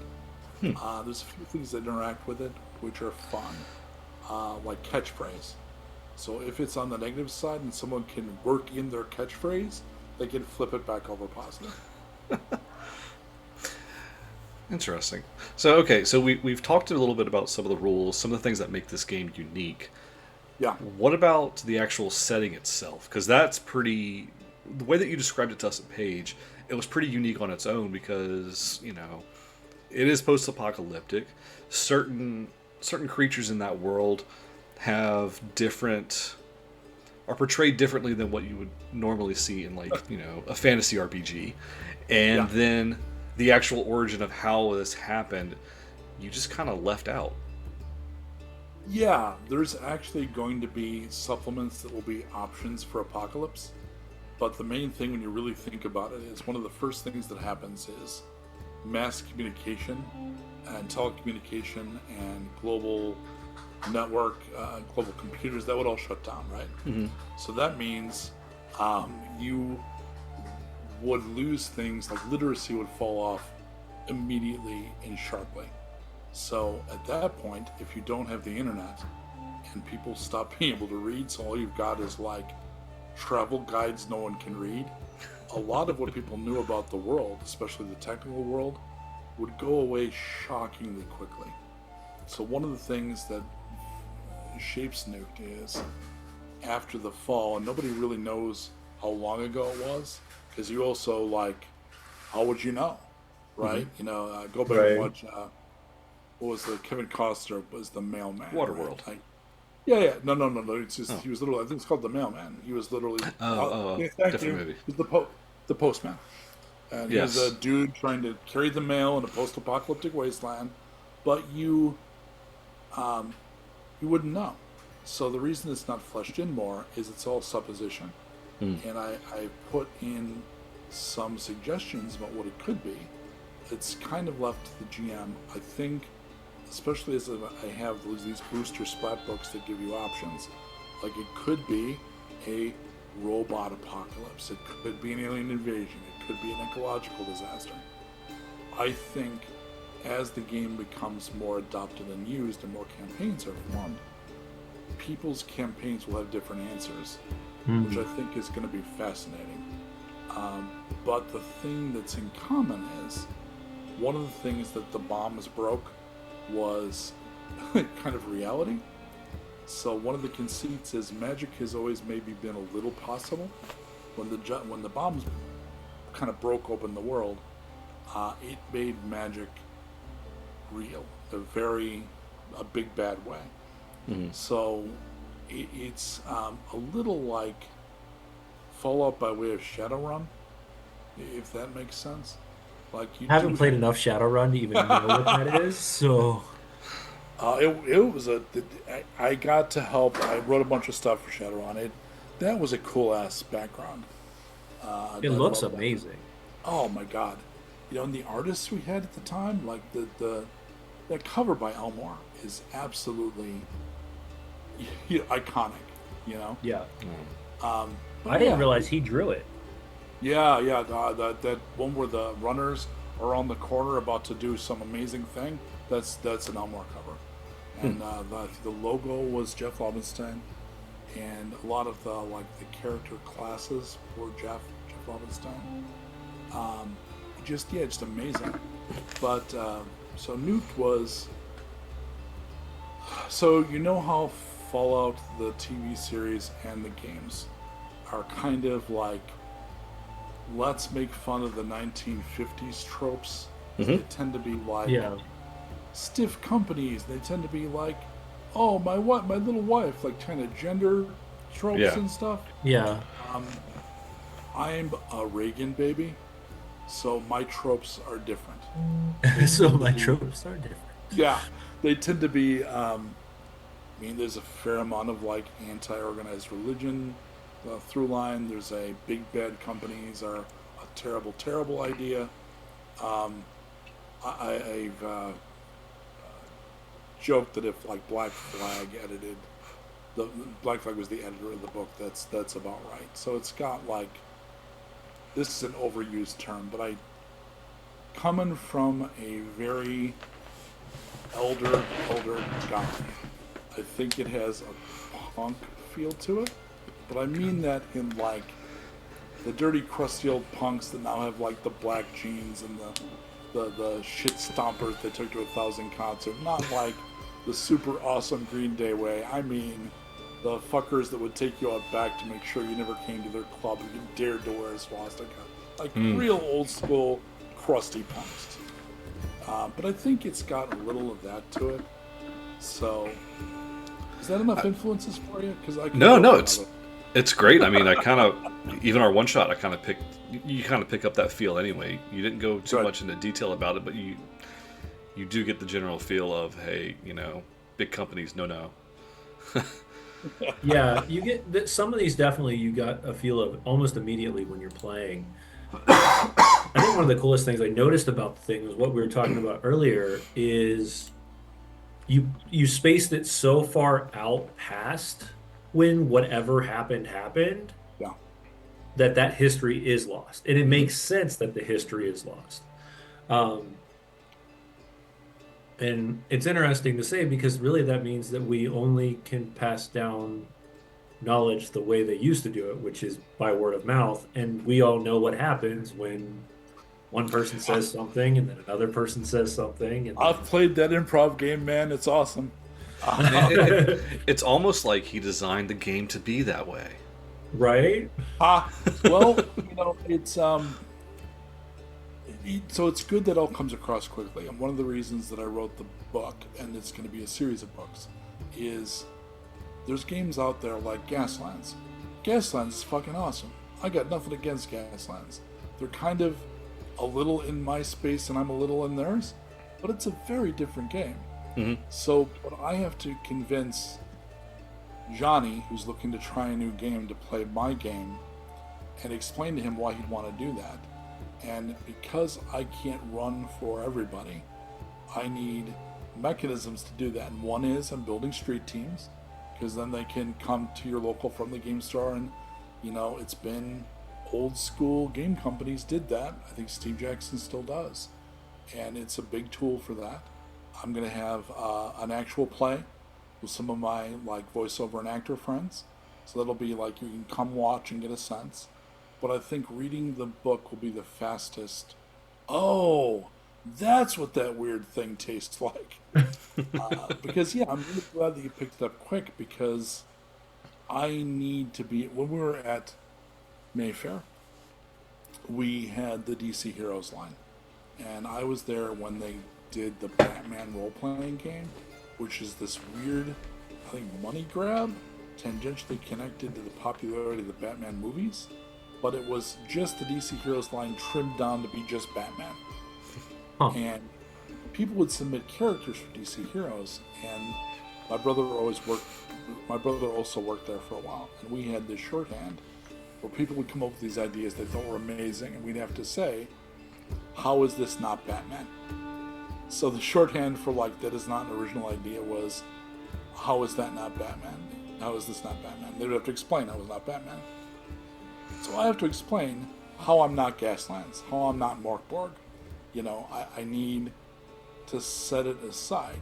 There's a few things that interact with it, which are fun, like catchphrase. So if it's on the negative side and someone can work in their catchphrase, they can flip it back over positive. Interesting. So we've talked a little bit about some of the rules, some of the things that make this game unique. Yeah. What about the actual setting itself? Because that's pretty... The way that you described it to us at Page, it was pretty unique on its own because, it is post-apocalyptic. Certain creatures in that world have different... are portrayed differently than what you would normally see in, a fantasy RPG. And then the actual origin of how this happened, you just kind of left out. Yeah, there's actually going to be supplements that will be options for Apocalypse. But the main thing when you really think about it is one of the first things that happens is mass communication and telecommunication and global network, global computers, that would all shut down, right? Mm-hmm. So that means you would lose things like literacy would fall off immediately and sharply. So at that point, if you don't have the internet and people stop being able to read, so all you've got is like travel guides no one can read, a lot of what people knew about the world, especially the technical world, would go away shockingly quickly. So one of the things that shapes NUkED is after the fall, and nobody really knows how long ago it was, because you also, how would you know, right? Mm-hmm. Go back and watch, what was the Kevin Costner was the mailman. Waterworld. Right? Yeah. No. It's just, he was literally, I think it's called The Mailman. He was literally... different movie. He was the postman. And Yes. he's a dude trying to carry the mail in a post-apocalyptic wasteland, but you wouldn't know. So the reason it's not fleshed in more is it's all supposition. And I put in some suggestions about what it could be. It's kind of left to the GM. I think, especially as I have these booster splat books that give you options, like it could be a robot apocalypse, it could be an alien invasion, it could be an ecological disaster. I think as the game becomes more adopted and used and more campaigns are formed, people's campaigns will have different answers, which I think is going to be fascinating. But the thing that's in common is, one of the things that the bombs broke was kind of reality. So one of the conceits is magic has always maybe been a little possible. When the bombs kind of broke open the world, it made magic real, a big bad way. So it's a little like Fallout by way of Shadowrun, if that makes sense. Like you I haven't played enough Shadowrun to even know what that is, so... It was I got to help. I wrote a bunch of stuff for Shadowrun. That was a cool ass background. It looks amazing. Oh my god! And the artists we had at the time, like that cover by Elmore is absolutely iconic. Yeah. But I didn't realize he drew it. Yeah. That one where the runners are on the corner about to do some amazing thing. That's an Elmore cover. And the logo was Jeff Lobenstein, and a lot of the character classes were Jeff Lobenstein. Just amazing. But so NUkED was. So how Fallout, the TV series, and the games are kind of like, let's make fun of the 1950s tropes. They tend to be like. Yeah. Stiff companies. They tend to be like, oh, my little wife, like kind of gender tropes and stuff. Yeah. I'm a Reagan baby, so my tropes are different. Yeah, they tend to be. There's a fair amount of anti-organized religion through line. There's a big bad companies are a terrible, terrible idea. I've joked that if Black Flag Black Flag was the editor of the book, that's about right. So it's got this is an overused term, but coming from a very elder guy, I think it has a punk feel to it, but I mean that in the dirty, crusty old punks that now have the black jeans and the shit stompers they took to 1,000 concert, not the super awesome Green Day way. I mean the fuckers that would take you out back to make sure you never came to their club and you dared to wear a swastika. Real old school crusty punks. But I think it's got a little of that to it. So is that enough influences for you? Because it's great. I mean, I kind of, even our one shot, you kind of pick up that feel anyway. You didn't go too much into detail about it, but you do get the general feel of, hey, big companies, no. Yeah, you get some of these definitely. You got a feel of almost immediately when you're playing. I think one of the coolest things I noticed about the thing was what we were talking about earlier is you spaced it so far out past when whatever happened, yeah, that history is lost, and it makes sense that the history is lost. And it's interesting to say because really that means that we only can pass down knowledge the way they used to do it, which is by word of mouth. And we all know what happens when one person says something and then another person says something. And I've played that improv game, man. It's awesome. It's almost like he designed the game to be that way. Right? Well, it's so it's good that all comes across quickly. And one of the reasons that I wrote the book, and it's going to be a series of books, is there's games out there like Gaslands. Gaslands is fucking awesome. I got nothing against Gaslands. they're kind of a little in my space and I'm a little in theirs, but it's a very different game. So what I have to convince Johnny, who's looking to try a new game, to play my game, and explain to him why he'd want to do that. And because I can't run for everybody, I need mechanisms to do that. And one is I'm building street teams, because then they can come to your local friendly game store, and it's been old school game companies did that. I think Steve Jackson still does, and it's a big tool for that. I'm going to have an actual play with some of my voiceover and actor friends, so that'll be you can come watch and get a sense. But I think reading the book will be the fastest. Oh, that's what that weird thing tastes like. Because I'm really glad that you picked it up quick, because I need to be. When we were at Mayfair, we had the DC Heroes line, and I was there when they did the Batman role-playing game, which is this weird, I think, money grab, tangentially connected to the popularity of the Batman movies, but it was just the DC Heroes line trimmed down to be just Batman. And people would submit characters for DC Heroes, and my brother also worked there for a while, and we had this shorthand where people would come up with these ideas they thought were amazing, and we'd have to say, how is this not Batman? So the shorthand for that is not an original idea was, how is that not Batman? How is this not Batman? They would have to explain how it's not Batman. So I have to explain how I'm not Gaslands, how I'm not Morkborg. I need to set it aside.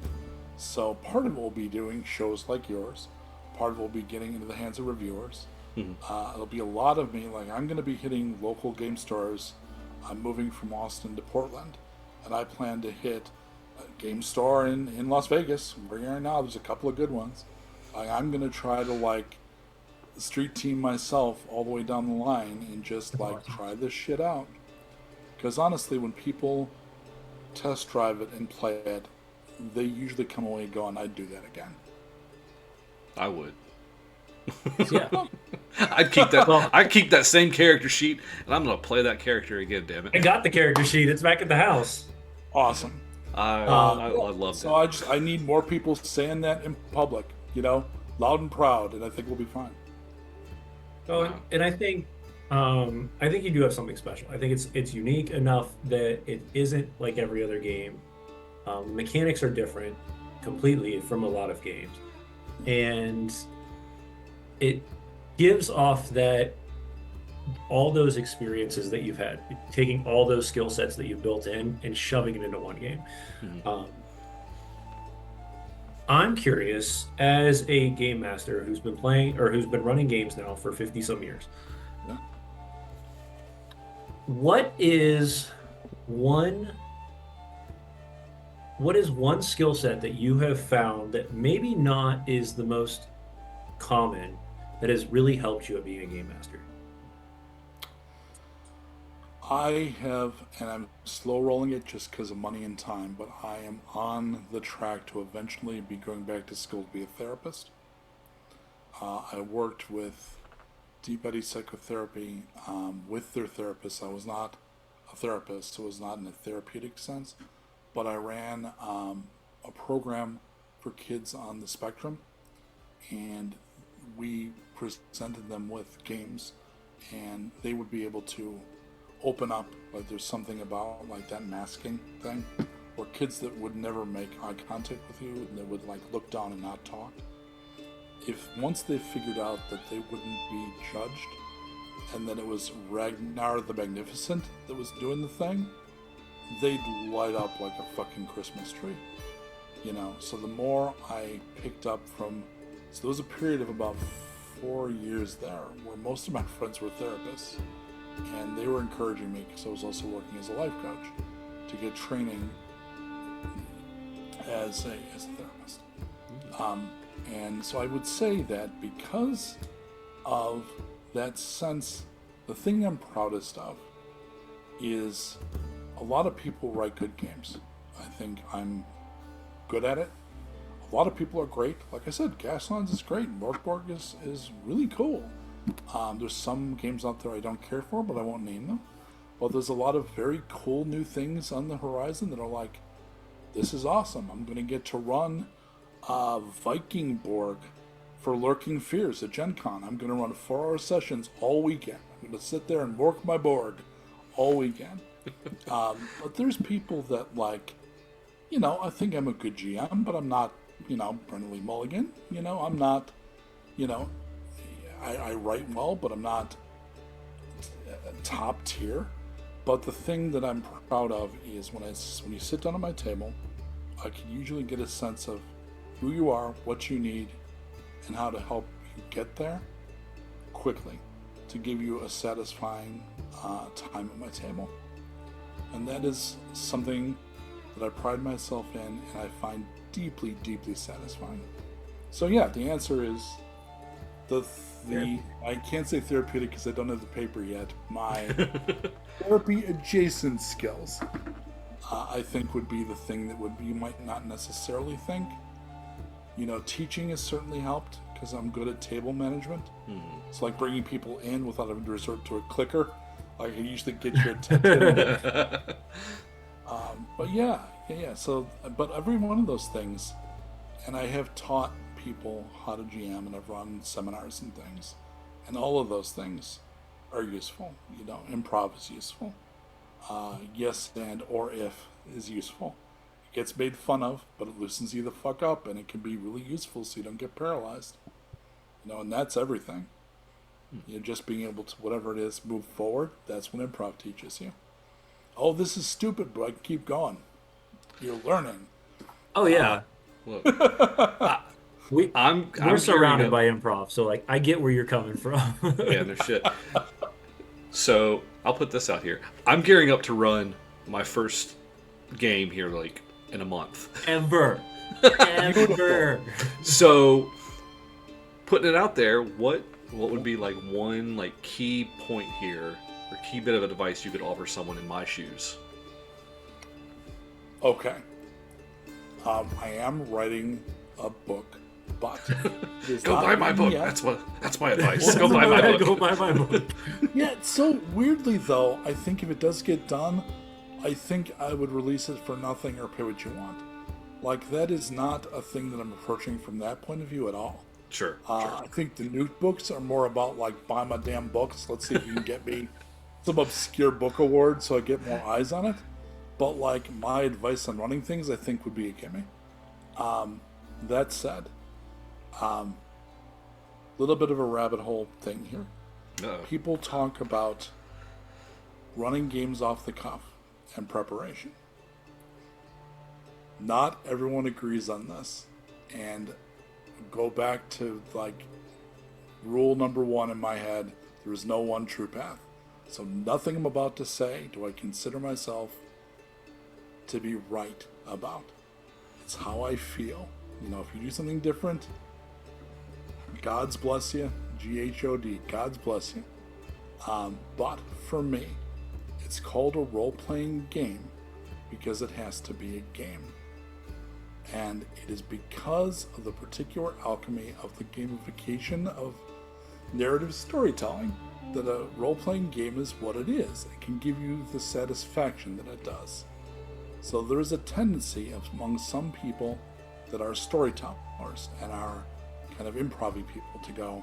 So part of it will be doing shows like yours. Part of it will be getting into the hands of reviewers. It'll be a lot of me, I'm going to be hitting local game stores. I'm moving from Austin to Portland, and I plan to hit a game store in Las Vegas. We're here now. There's a couple of good ones. I'm going to try to street team myself all the way down the line and just try this shit out. Because honestly, when people test drive it and play it, they usually come away going, I'd do that again. I would. Yeah. I'd keep that. I'd keep that same character sheet, and I'm gonna play that character again. Damn it! I got the character sheet. It's back at the house. Awesome. I love that. So I need more people saying that in public. Loud and proud, and I think we'll be fine. Oh, and I think you do have something special. I think it's unique enough that it isn't like every other game. The mechanics are different completely from a lot of games, and it gives off that all those experiences that you've had, taking all those skill sets that you've built in and shoving it into one game. I'm curious, as a game master who's been playing or who's been running games now for 50 some years, what is one skill set that you have found that maybe not is the most common that has really helped you at being a game master? I have, and I'm slow rolling it just because of money and time, but I am on the track to eventually be going back to school to be a therapist. I worked with Deep Eddy Psychotherapy with their therapists. I was not a therapist, so it was not in a therapeutic sense, but I ran a program for kids on the spectrum, and we presented them with games, and they would be able to open up. There's something about that masking thing, or kids that would never make eye contact with you and they would look down and not talk. If once they figured out that they wouldn't be judged, and then it was Ragnar the Magnificent that was doing the thing, they'd light up like a fucking Christmas tree. So the more I picked up from, so there was a period of about 4 years there where most of my friends were therapists, and they were encouraging me, because I was also working as a life coach, to get training as a therapist. And so I would say that because of that sense, the thing I'm proudest of is a lot of people write good games. I think I'm good at it. A lot of people are great. Like I said, Gaslands is great. Morkborg is really cool. There's some games out there I don't care for, but I won't name them. But there's a lot of very cool new things on the horizon that are like, this is awesome. I'm going to get to run Viking Borg for Lurking Fears at Gen Con. I'm going to run 4-hour sessions all weekend. I'm going to sit there and work my Borg all weekend. But there's people that like, I think I'm a good GM, but I'm not, Brennan Lee Mulligan. I'm not, I write well, but I'm not top tier. But the thing that I'm proud of is when you sit down at my table, I can usually get a sense of who you are, what you need, and how to help you get there quickly to give you a satisfying time at my table. And that is something that I pride myself in and I find deeply, deeply satisfying. So yeah, the answer is I can't say therapeutic because I don't have the paper yet. My therapy adjacent skills, I think, would be the thing that you might not necessarily think. Teaching has certainly helped because I'm good at table management. It's like bringing people in without having to resort to a clicker. Like I usually get your attention. But yeah. So, but every one of those things, and I have taught people how to GM, and I've run seminars and things, and all of those things are useful. Improv is useful. Yes and or if is useful. It gets made fun of, but it loosens you the fuck up, and it can be really useful so you don't get paralyzed. And that's everything. Just being able to, whatever it is, move forward. That's what improv teaches you. Oh, this is stupid, but I can keep going. You're learning. Oh yeah. Look, we're surrounded by improv, so like I get where you're coming from. Yeah, no shit. So I'll put this out here. I'm gearing up to run my first game here, like in a month. Ever. So putting it out there, what would be like one like key point here, or key bit of advice you could offer someone in my shoes? Okay. I am writing a book, but go buy my book. Yet. That's my advice. Go buy my book. Go buy my book. Yeah. So weirdly though, I think if it does get done, I think I would release it for nothing or pay what you want. Like that is not a thing that I'm approaching from that point of view at all. Sure. I think the NUkED books are more about like buy my damn books. Let's see if you can get me some obscure book award so I get more eyes on it. But like my advice on running things, I think would be a gimme. That said, little bit of a rabbit hole thing here. Uh-oh. People talk about running games off the cuff and preparation. Not everyone agrees on this, and go back to like rule number 1 in my head: there is no one true path. So nothing I'm about to say do I consider myself to be right about. It's how I feel. If you do something different, God's bless you. GHOD, God's bless you. But for me, it's called a role-playing game because it has to be a game. And it is because of the particular alchemy of the gamification of narrative storytelling that a role-playing game is what it is. It can give you the satisfaction that it does. So there is a tendency among some people that are storytellers and are kind of improv-y people to go,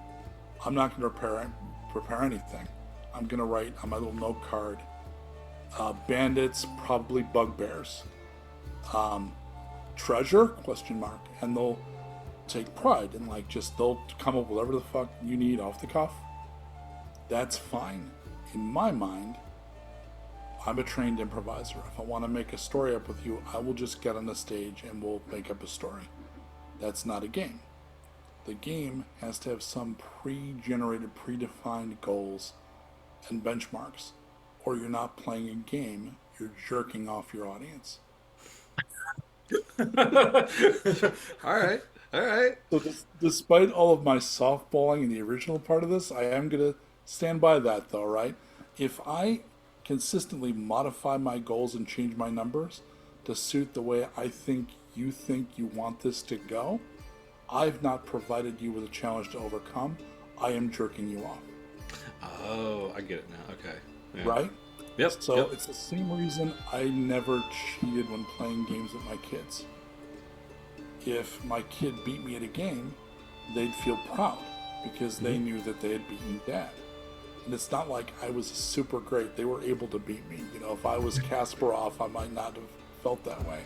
I'm not going to prepare anything. I'm going to write on my little note card, bandits, probably bugbears. Treasure? ? And they'll take pride and they'll come up with whatever the fuck you need off the cuff. That's fine. In my mind, I'm a trained improviser. If I want to make a story up with you, I will just get on the stage and we'll make up a story. That's not a game. The game has to have some pre-generated, predefined goals and benchmarks, or you're not playing a game, you're jerking off your audience. All right. So despite all of my softballing in the original part of this, I am going to stand by that though, right? If I consistently modify my goals and change my numbers to suit the way I think you want this to go, I've not provided you with a challenge to overcome. I am jerking you off. Oh, I get it now. Okay. Yeah. Right? Yep. So Yep. it's the same reason I never cheated when playing games with my kids. If my kid beat me at a game, they'd feel proud because they knew that they had beaten dad. And it's not like I was super great. They were able to beat me. You know, if I was Kasparov, I might not have felt that way.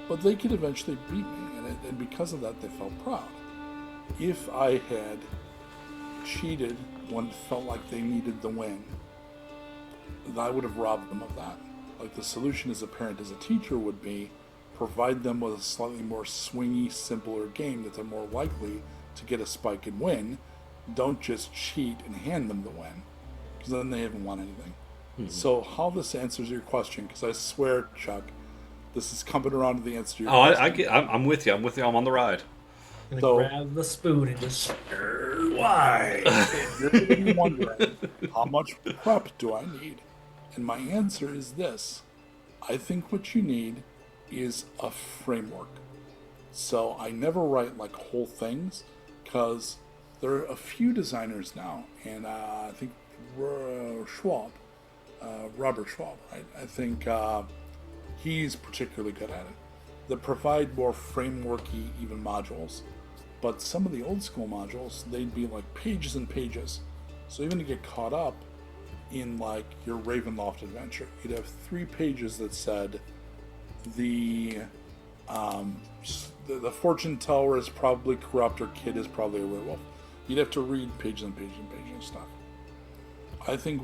But they could eventually beat me, and because of that, they felt proud. If I had cheated when it felt like they needed the win, I would have robbed them of that. Like the solution as a parent, as a teacher, would be provide them with a slightly more swingy, simpler game that they're more likely to get a spike and win. Don't just cheat and hand them the win, because then they haven't won anything. So how this answers your question, because I swear, Chuck, this is coming around to the answer to your question. I'm with you. I'm with you. I'm on the ride. I'm So- gonna grab the spoon and just stir why. You're going to be wondering, how much prep do I need? And my answer is this. I think what you need is a framework. So I never write like whole things, because there are a few designers now, and I think Robert Schwab, right? I think he's particularly good at it. That provide more frameworky even modules. But some of the old school modules, they'd be like pages and pages. So even to get caught up in like your Ravenloft adventure, you'd have 3 pages that said the fortune teller is probably corrupt or kid is probably a werewolf. You'd have to read pages and pages and pages of stuff. I think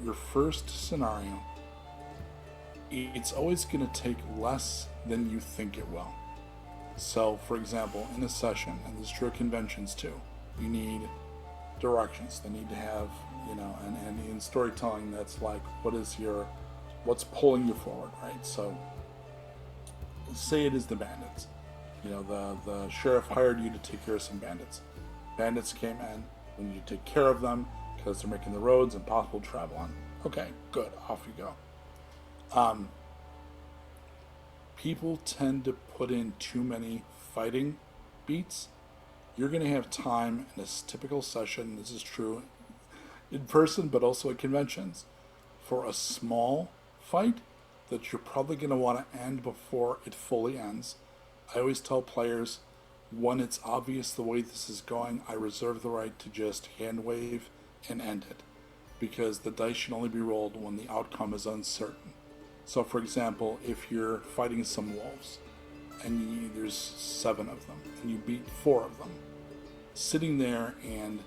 your first scenario, it's always going to take less than you think it will. So, for example, in a session, and this is true of conventions too, you need directions. They need to have, and in storytelling, that's like, what's pulling you forward, right? So, say it is the bandits. The sheriff hired you to take care of some bandits. Bandits came in, we need to take care of them because they're making the roads impossible to travel on. Okay, good, off you go. People tend to put in too many fighting beats. You're going to have time in a typical session, this is true in person but also at conventions, for a small fight that you're probably going to want to end before it fully ends. I always tell players, when it's obvious the way this is going, I reserve the right to just hand wave and end it, because the dice should only be rolled when the outcome is uncertain. So, for example, if you're fighting some wolves, and there's 7 of them, and you beat 4 of them, sitting there and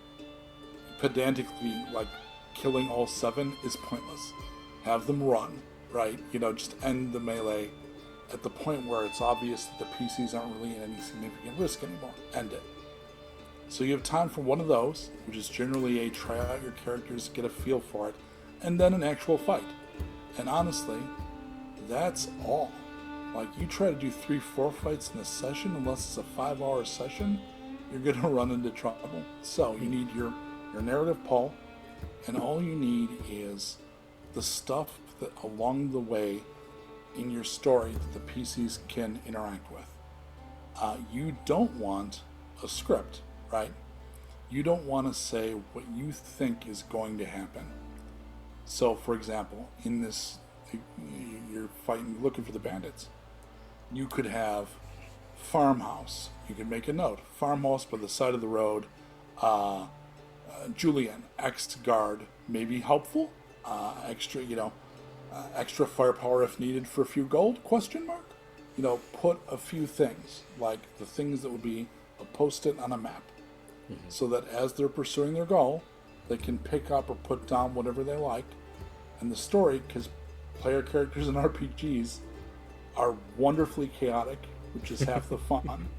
pedantically, like, killing all 7 is pointless. Have them run, right? Just end the melee at the point where it's obvious that the PCs aren't really in any significant risk anymore. End it. So you have time for one of those, which is generally a try out your characters, get a feel for it, and then an actual fight. And honestly, that's all. Like, you try to do 3-4 fights in a session, unless it's a 5-hour session, you're going to run into trouble. So you need your narrative pull, and all you need is the stuff that along the way in your story that the PCs can interact with. You don't want a script, right? You don't want to say what you think is going to happen. So, for example, in this, you're fighting, looking for the bandits. You could have farmhouse. You could make a note. Farmhouse by the side of the road. Julian, ex-guard, may be helpful. Extra firepower if needed for a few gold, ? Put a few things, like the things that would be a post-it on a map, so that as they're pursuing their goal, they can pick up or put down whatever they like. And the story, because player characters in RPGs are wonderfully chaotic, which is half the fun,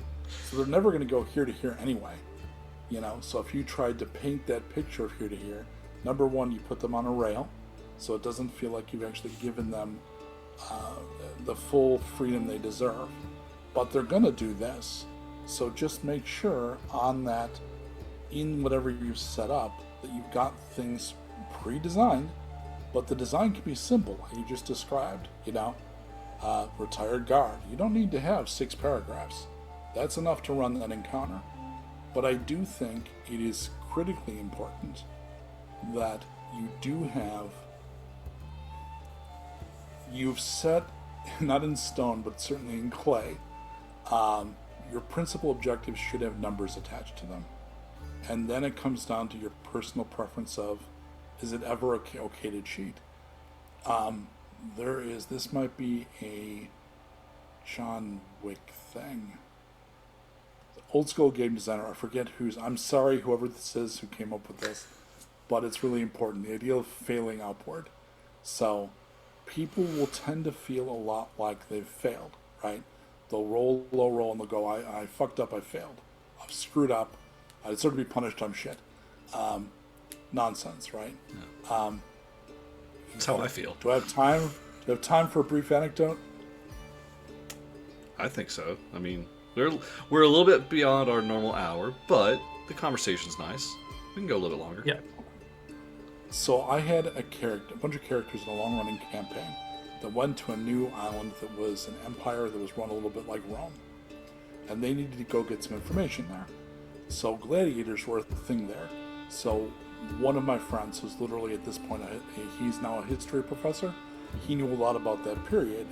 so they're never going to go here to here anyway. So if you tried to paint that picture of here to here, number one, you put them on a rail, so it doesn't feel like you've actually given them the full freedom they deserve. But they're going to do this, so just make sure on that, in whatever you've set up, that you've got things pre-designed, but the design can be simple, like you just described. Retired guard. You don't need to have 6 paragraphs. That's enough to run that encounter. But I do think it is critically important that you do have you've set, not in stone, but certainly in clay, your principal objectives should have numbers attached to them. And then it comes down to your personal preference of, is it ever okay to cheat? This might be a John Wick thing. The old school game designer, I forget I'm sorry, whoever this is who came up with this, but it's really important. The idea of failing upward. So, people will tend to feel a lot like they've failed, right? They'll roll, low roll, and they'll go, I fucked up, I failed. I've screwed up. I deserve to be punished, I'm shit. Nonsense, right? Yeah. That's how I feel. Do I have time? Do I have time for a brief anecdote? I think so. I mean, we're a little bit beyond our normal hour, but the conversation's nice. We can go a little bit longer. Yeah. So I had a bunch of characters in a long-running campaign that went to a new island that was an empire that was run a little bit like Rome. And they needed to go get some information there. So gladiators were a thing there. So one of my friends, who's literally at this point, he's now a history professor, he knew a lot about that period.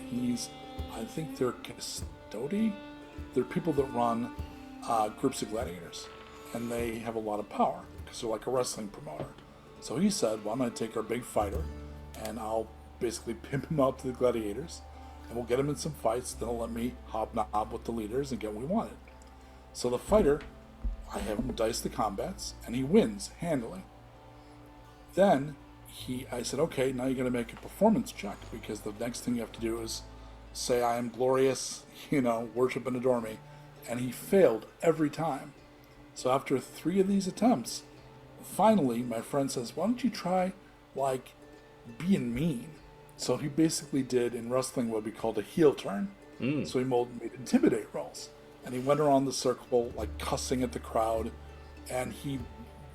I think they're custodi. They're people that run groups of gladiators. And they have a lot of power, because they're like a wrestling promoter. So he said, well, I'm going to take our big fighter, and I'll basically pimp him out to the gladiators, and we'll get him in some fights, then he'll let me hobnob with the leaders and get what we wanted. So the fighter, I have him dice the combats, and he wins handily. Then I said, okay, now you're going to make a performance check, because the next thing you have to do is say, I am glorious, worship and adore me. And he failed every time. So after 3 of these attempts, finally my friend says, why don't you try, being mean? So he basically did, in wrestling, what we called a heel turn. So he made intimidate rolls. And he went around the circle, cussing at the crowd, and he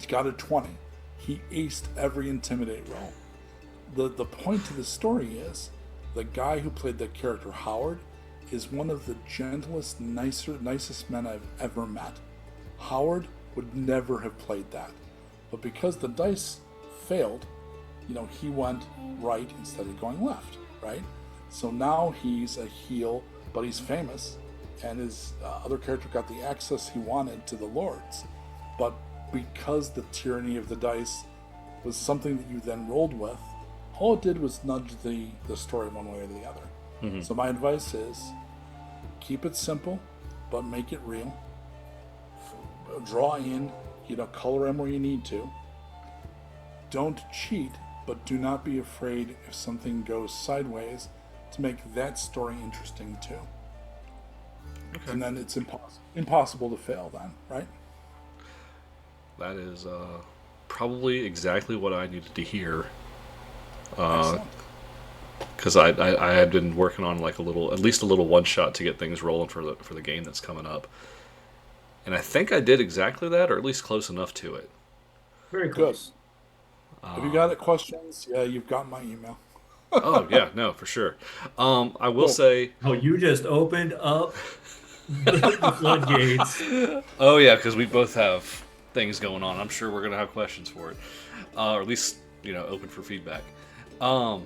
got a 20. He aced every intimidate roll. The point to the story is, the guy who played the character Howard is one of the gentlest, nicest men I've ever met. Howard would never have played that. But because the dice failed, he went right instead of going left, right? So now he's a heel, but he's famous, and his other character got the access he wanted to the lords. But because the tyranny of the dice was something that you then rolled with, all it did was nudge the story one way or the other. Mm-hmm. So my advice is, keep it simple, but make it real. Draw in, color in where you need to. Don't cheat, but do not be afraid if something goes sideways to make that story interesting too. Okay. And then it's impossible to fail then, right? That is probably exactly what I needed to hear. Because I had been working on at least a little one shot to get things rolling for the game that's coming up. And I think I did exactly that, or at least close enough to it. Very close. If you got questions, yeah, you've got my email. Oh, yeah, no, for sure. I will say... Oh, you just opened up the floodgates. Oh, yeah, because we both have things going on. I'm sure we're going to have questions for it. Or at least, open for feedback. So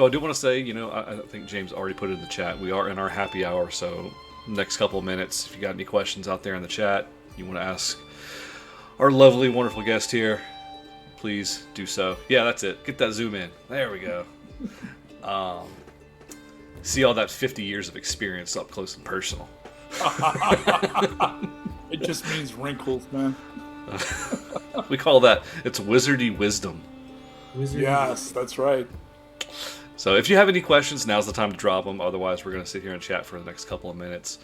I do want to say, I think James already put it in the chat. We are in our happy hour, so... next couple of minutes, if you got any questions out there in the chat you want to ask our lovely, wonderful guest here, please do so. Yeah, that's it. Get that zoom in. There we go. See all that 50 years of experience up close and personal. It just means wrinkles, man. We call that, it's wizardy wisdom. Yes, that's right. So if you have any questions, now's the time to drop them. Otherwise, we're going to sit here and chat for the next couple of minutes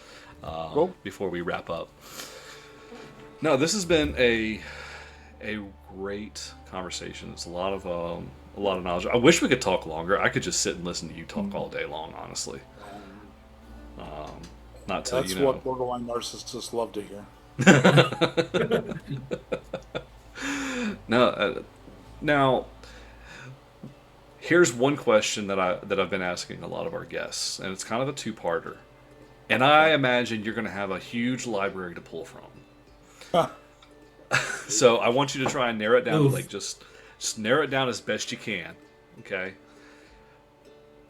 before we wrap up. No, this has been a great conversation. It's a lot of knowledge. I wish we could talk longer. I could just sit and listen to you talk all day long, honestly. Not to, That's what borderline narcissists love to hear. Now, here's one question that I've been asking a lot of our guests, and it's kind of a two-parter. And I imagine you're going to have a huge library to pull from. So I want you to try and narrow it down, just narrow it down as best you can. Okay.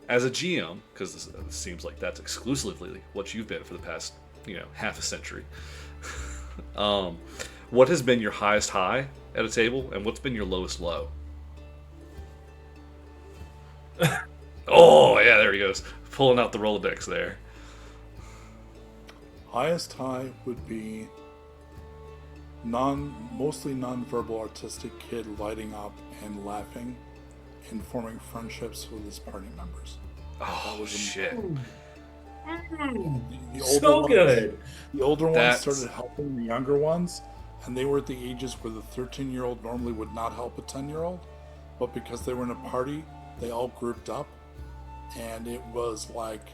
as a GM, because this seems like that's exclusively what you've been for the past, half a century. What has been your highest high at a table, and what's been your lowest low? Oh yeah, there he goes, pulling out the Rolodex there. Highest high would be mostly non-verbal artistic kid lighting up and laughing and forming friendships with his party members. Oh shit! The So ones, good. The older ones That's- started helping the younger ones, and they were at the ages where the 13-year-old normally would not help a 10-year-old, but because they were in a party, they all grouped up, and it was like,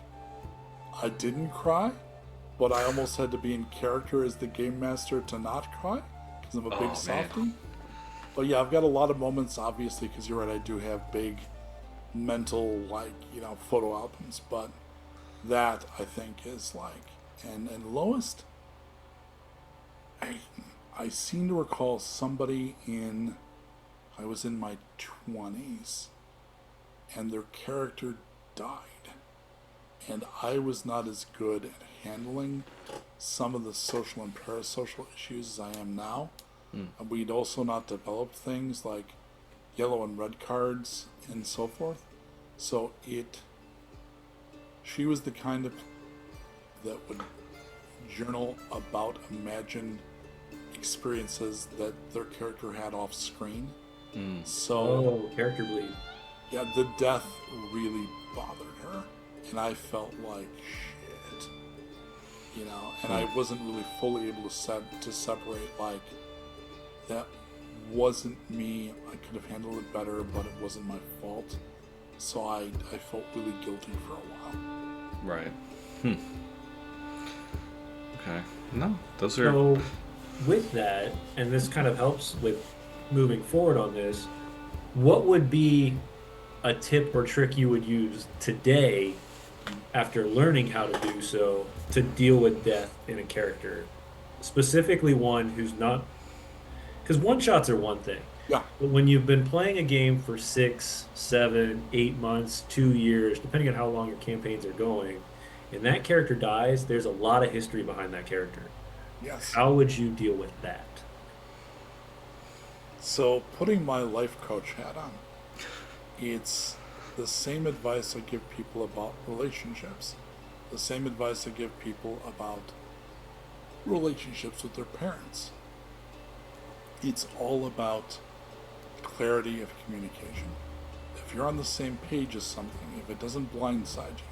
I didn't cry, but I almost had to be in character as the game master to not cry, because I'm a big Oh, softie. man. But yeah, I've got a lot of moments, obviously, because you're right, I do have big mental, photo albums, but that, I think, is like, and lowest, I seem to recall somebody I was in my 20s, and their character died. And I was not as good at handling some of the social and parasocial issues as I am now. And we'd also not developed things like yellow and red cards and so forth. So she was the kind of that would journal about imagined experiences that their character had off screen. So Character bleed. yeah, the death really bothered her, and I felt like shit, and I wasn't really fully able to separate, like, that wasn't me. I could have handled it better, but it wasn't my fault. So I felt really guilty for a while. Right. Okay. No, those are. So, with that, and this kind of helps with moving forward on this, what would be a tip or trick you would use today after learning how to do so to deal with death in a character? Specifically, one who's not. Because one shots are one thing. Yeah. But when you've been playing a game for 6, 7, 8 months, 2 years, depending on how long your campaigns are going, and that character dies, there's a lot of history behind that character. Yes. How would you deal with that? So, putting my life coach hat on, it's the same advice I give people about relationships, the same advice I give people about relationships with their parents. It's all about clarity of communication. If you're on the same page as something, if it doesn't blindside you,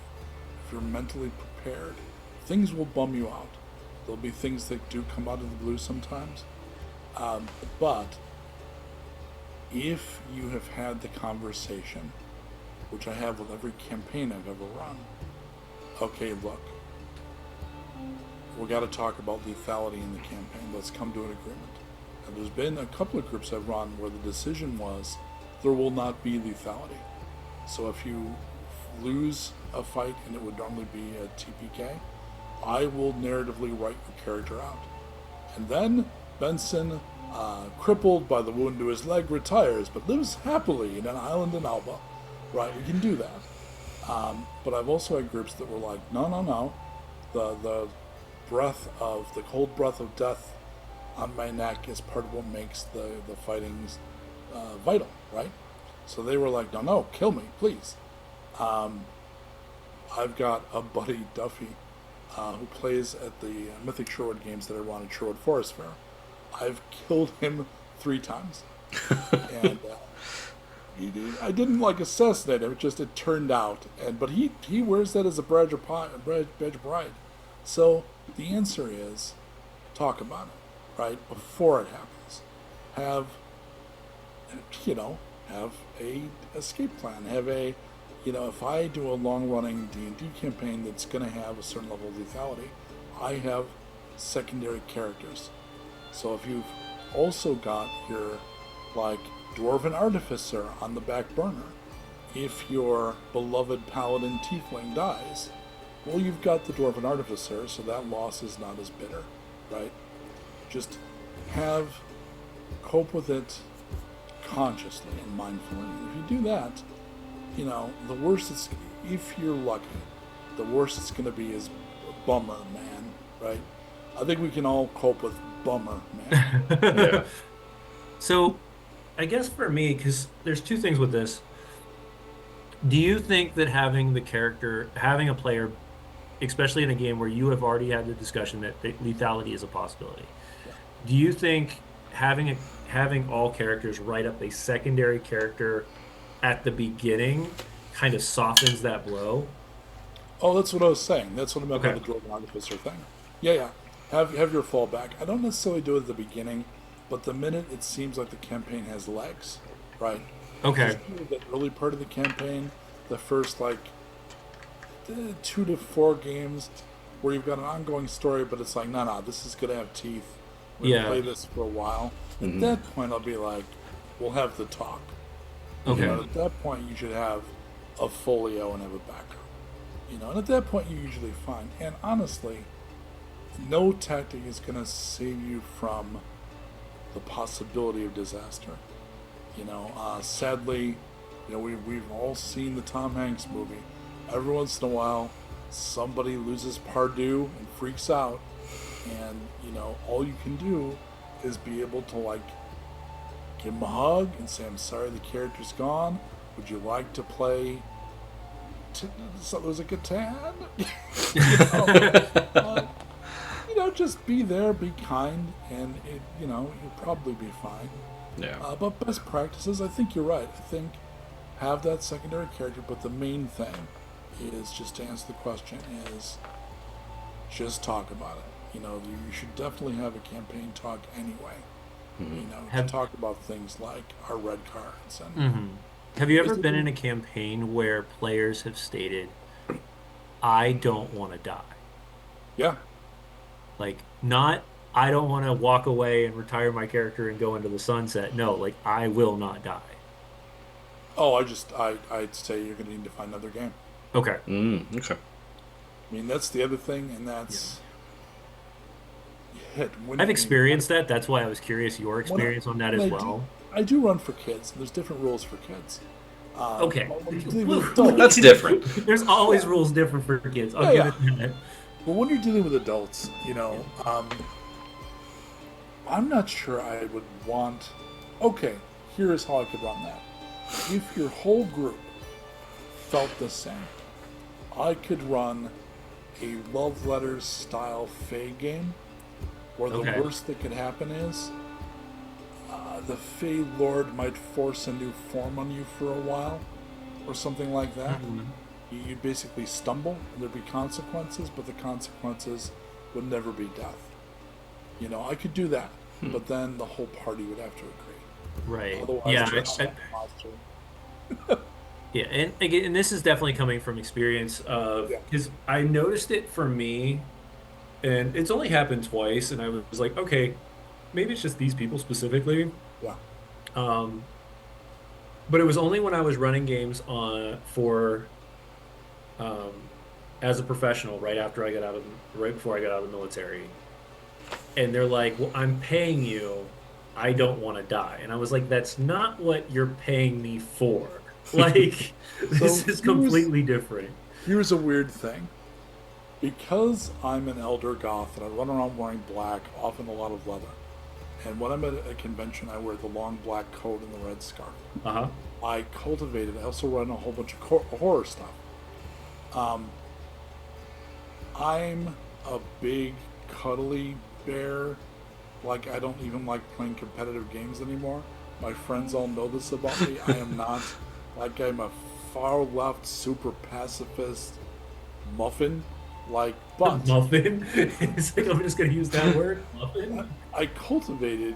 if you're mentally prepared, things will bum you out. There'll be things that do come out of the blue sometimes. But if you have had the conversation, which I have with every campaign I've ever run, okay, look, we got to talk about lethality in the campaign. Let's come to an agreement. And there's been a couple of groups I've run where the decision was there will not be lethality. So if you lose a fight, and it would normally be a TPK, I will narratively write your character out. And then Benson, crippled by the wound to his leg, retires, but lives happily in an island in Alba. Right, we can do that. But I've also had groups that were like, no. The cold breath of death on my neck is part of what makes the fightings vital, right? So they were like, no, kill me, please. I've got a buddy, Duffy, who plays at the Mythic Sherwood games that I run at Sherwood Forest Fair. I've killed him 3 times. And I didn't assassinate him, it turned out. But he wears that as a badge of pride. So the answer is, talk about it, right? Before it happens. Have a escape plan. Have a, if I do a long-running D&D campaign that's going to have a certain level of lethality, I have secondary characters. So if you've also got your, Dwarven Artificer on the back burner, if your beloved Paladin Tiefling dies, well, you've got the Dwarven Artificer, so that loss is not as bitter, right? Just cope with it consciously and mindfully. If you do that, the worst if you're lucky, the worst it's going to be is bummer, man, right? I think we can all cope with bummer, man. Yeah. So, I guess for me, because there's two things with this. Do you think that having a player, especially in a game where you have already had the discussion that lethality is a possibility, Yeah. do you think having all characters write up a secondary character at the beginning kind of softens that blow? Oh, that's what I was saying. That's what I meant by Okay. the Jordan Artificer thing. Yeah, yeah. Have your fallback. I don't necessarily do it at the beginning, but the minute it seems like the campaign has legs, right? Okay. Just the early part of the campaign, the first like 2 to 4 games, where you've got an ongoing story, but it's like, no, this is gonna have teeth. We're gonna Yeah. play this for a while. At that point, I'll be like, we'll have the talk. Okay. You know, at that point, you should have a folio and have a backup. You know, and at that point, you're usually fine. And honestly, no tactic is going to save you from the possibility of disaster. You know, sadly, you know, we've all seen the Tom Hanks movie. Every once in a while, somebody loses Pardue and freaks out, and you know, all you can do is be able to like give him a hug and say, "I'm sorry, the character's gone. Would you like to play?" So there's a Catan. You know, just be there, be kind, and you know, you'll probably be fine. Yeah. But best practices, I think you're right. I think have that secondary character, but the main thing is, just to answer the question, is just talk about it. You know, you should definitely have a campaign talk anyway. You know, to talk about things like our red cards and. Have you ever been in a campaign where players have stated, I don't want to die? Yeah. Like, not, I don't want to walk away and retire my character and go into the sunset. No, like, I will not die. Oh, I'd say you're going to need to find another game. Okay. Okay. I mean, that's the other thing, and that's I've experienced that. That's why I was curious your experience on that as well. I do run for kids. And there's different rules for kids. Okay. When you're dealing with adults, That's different. There's always rules different for kids. I'll give it that. but when you're dealing with adults, you know, I'm not sure I would want. Okay, here is how I could run that. If your whole group felt the same, I could run a love letters style Fae game, where the worst that could happen is the Fae Lord might force a new form on you for a while, or something like that. You'd basically stumble, and there'd be consequences, but the consequences would never be death. You know, I could do that, but then the whole party would have to agree. Right. Otherwise, Yeah, and again, and this is definitely coming from experience because I noticed it for me, and it's only happened twice, and I was like, okay, maybe it's just these people specifically. Yeah. But it was only when I was running games as a professional right before I got out of the military, and they're like, well, I'm paying you, I don't want to die, and I was like, that's not what you're paying me for. Like, this is completely different. Here's a weird thing. Because I'm an elder goth and I run around wearing black, often a lot of leather, and when I'm at a convention, I wear the long black coat and the red scarf. I also run a whole bunch of horror stuff. I'm a big, cuddly bear. Like, I don't even like playing competitive games anymore. My friends all know this about me. I am not. Like, I'm a far left, super pacifist muffin. Like, but Muffin? It's like, I'm just going to use that word, muffin? I cultivated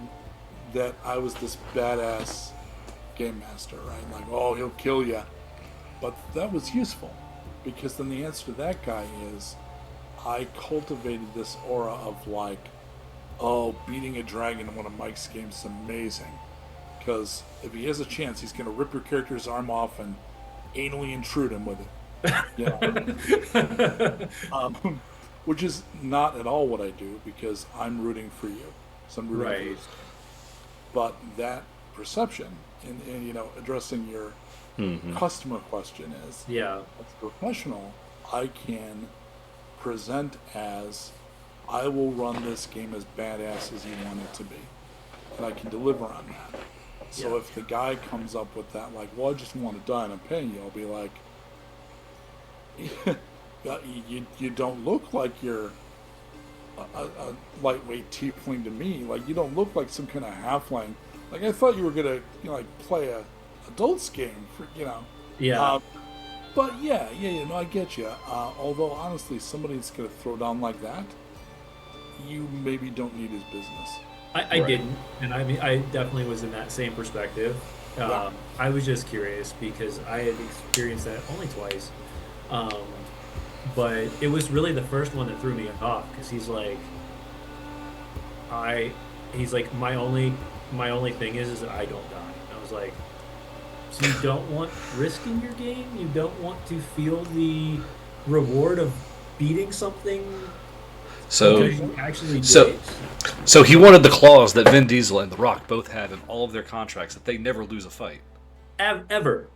that I was this badass game master, right? Like, oh, he'll kill ya. But that was useful, because then the answer to that guy is, I cultivated this aura of like, oh, beating a dragon in one of Mike's games is amazing. Because if he has a chance, he's going to rip your character's arm off and anally intrude him with it. Which is not at all what I do, because I'm rooting for you. So I'm rooting for you. But that perception, and you know, addressing your Customer question is, Yeah. as a professional, I can present as, I will run this game as badass as you want it to be, and I can deliver on that. So if the guy comes up with that, like, well, I just want to die and I'm paying you, I'll be like, you don't look like you're a lightweight tiefling to me. Like, you don't look like some kind of halfling. Like, I thought you were gonna, like, play a adults game for, Yeah. But yeah, no, I get you. Although honestly, somebody that's gonna throw down like that, you maybe don't need his business. I didn't, and I mean, I definitely was in that same perspective. I was just curious because I had experienced that only twice, but it was really the first one that threw me off because he's like, my only thing is that I don't die. And I was like, so you don't want risk in your game? You don't want to feel the reward of beating something? So, because you actually did so, it? so he wanted the clause that Vin Diesel and The Rock both have in all of their contracts that they never lose a fight. Ever.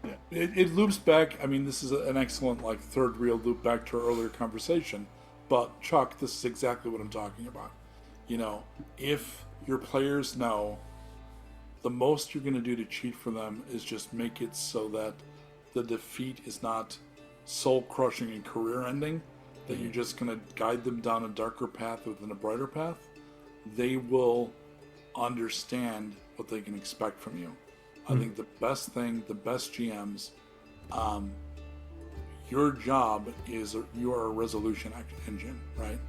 Yeah. It loops back. I mean, this is an excellent, like, third reel loop back to our earlier conversation. But, Chuck, this is exactly what I'm talking about. If your players know the most you're going to do to cheat for them is just make it so that the defeat is not soul-crushing and career-ending, that you're just going to guide them down a darker path within a brighter path, they will understand what they can expect from you. I think the best GMs, your job is you are a resolution engine, right?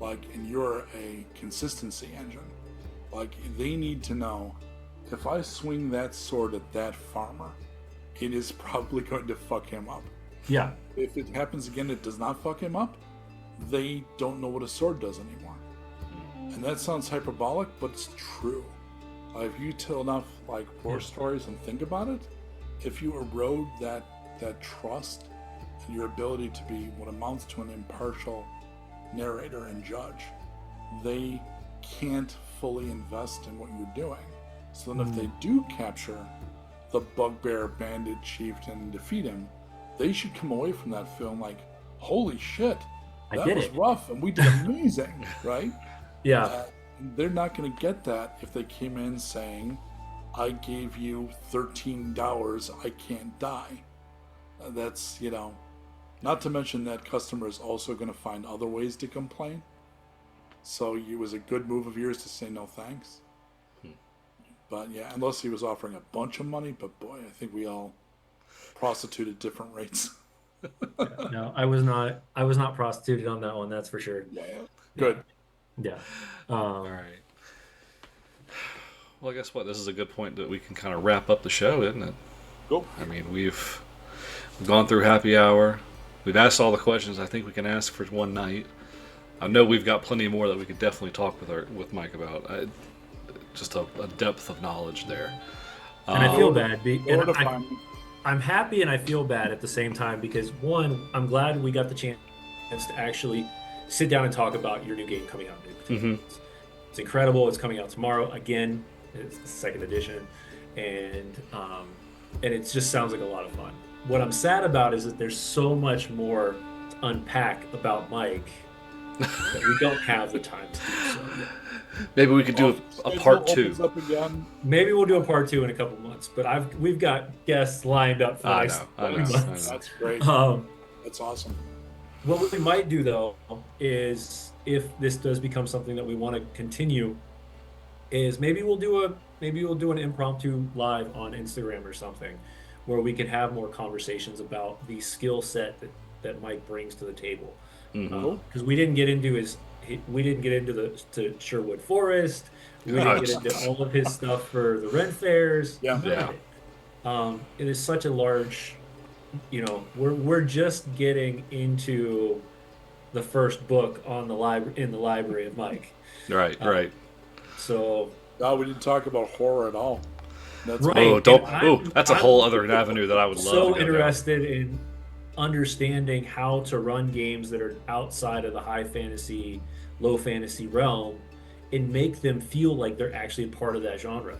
Like, and you're a consistency engine. Like, they need to know, if I swing that sword at that farmer, it is probably going to fuck him up. Yeah. If it happens again, it does not fuck him up, they don't know what a sword does anymore. And that sounds hyperbolic, but it's true. If you tell enough, like, war stories and think about it, if you erode that trust and your ability to be what amounts to an impartial narrator and judge, they can't fully invest in what you're doing. So then if they do capture the bugbear bandit chieftain and defeat him, they should come away from that film like, holy shit, that was rough and we did amazing, right? Yeah. They're not going to get that if they came in saying, I gave you $13, I can't die. That's, not to mention that customer is also going to find other ways to complain. So it was a good move of yours to say no thanks. But yeah, unless he was offering a bunch of money, but boy, I think we all prostitute at different rates. No, I was not prostituted on that one, that's for sure. Yeah. Good. Yeah. All right. Well, guess what? This is a good point that we can kind of wrap up the show, isn't it? Go. I mean, we've gone through happy hour. We've asked all the questions I think we can ask for one night. I know we've got plenty more that we could definitely talk with Mike about. Just a depth of knowledge there. And I feel bad. I'm happy and I feel bad at the same time because, one, I'm glad we got the chance to actually sit down and talk about your new game coming out. It's incredible. It's coming out tomorrow. Again, it's the second edition. And it just sounds like a lot of fun. What I'm sad about is that there's so much more to unpack about Mike that we don't have the time to do so yet. Maybe we could do a part 2. Maybe we'll do a part 2 in a couple months. But we've got guests lined up for the next months. That's great. That's awesome. What we might do though is, if this does become something that we want to continue, is maybe we'll do an impromptu live on Instagram or something, where we can have more conversations about the skill set that Mike brings to the table. Because we didn't get into to Sherwood Forest. We didn't get into all of his stuff for the Ren Fairs. Yeah. It is such a large, we're just getting into the first book on in the library of Mike. Right. So. No, we didn't talk about horror at all. That's right. That's a whole other avenue that I would love. So interested in understanding how to run games that are outside of the high fantasy, low fantasy realm and make them feel like they're actually a part of that genre.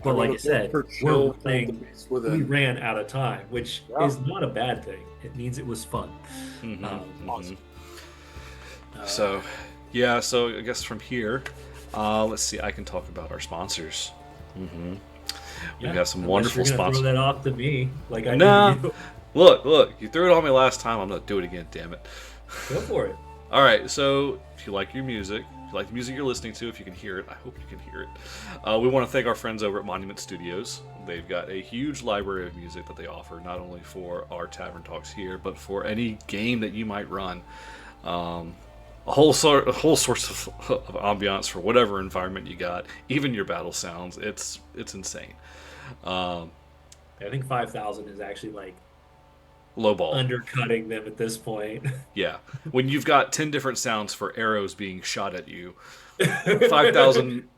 But like I said, chill, we ran out of time, which Yeah. is not a bad thing. It means it was fun. Awesome. So, yeah. So I guess from here, let's see. I can talk about our sponsors. We've got some wonderful you're gonna sponsors. Throw that off to me, like I Nah. did to you. Look. You threw it on me last time. I'm gonna do it again. Damn it. Go for it. All right. So if you like your music, if you like the music you're listening to, if you can hear it, I hope you can hear it. We want to thank our friends over at Monument Studios. They've got a huge library of music that they offer, not only for our Tavern Talks here, but for any game that you might run. A whole sorts of ambiance for whatever environment you got, even your battle sounds. It's insane. I think 5,000 is actually like Low ball. undercutting them at this point. Yeah. When you've got 10 different sounds for arrows being shot at you, 5,000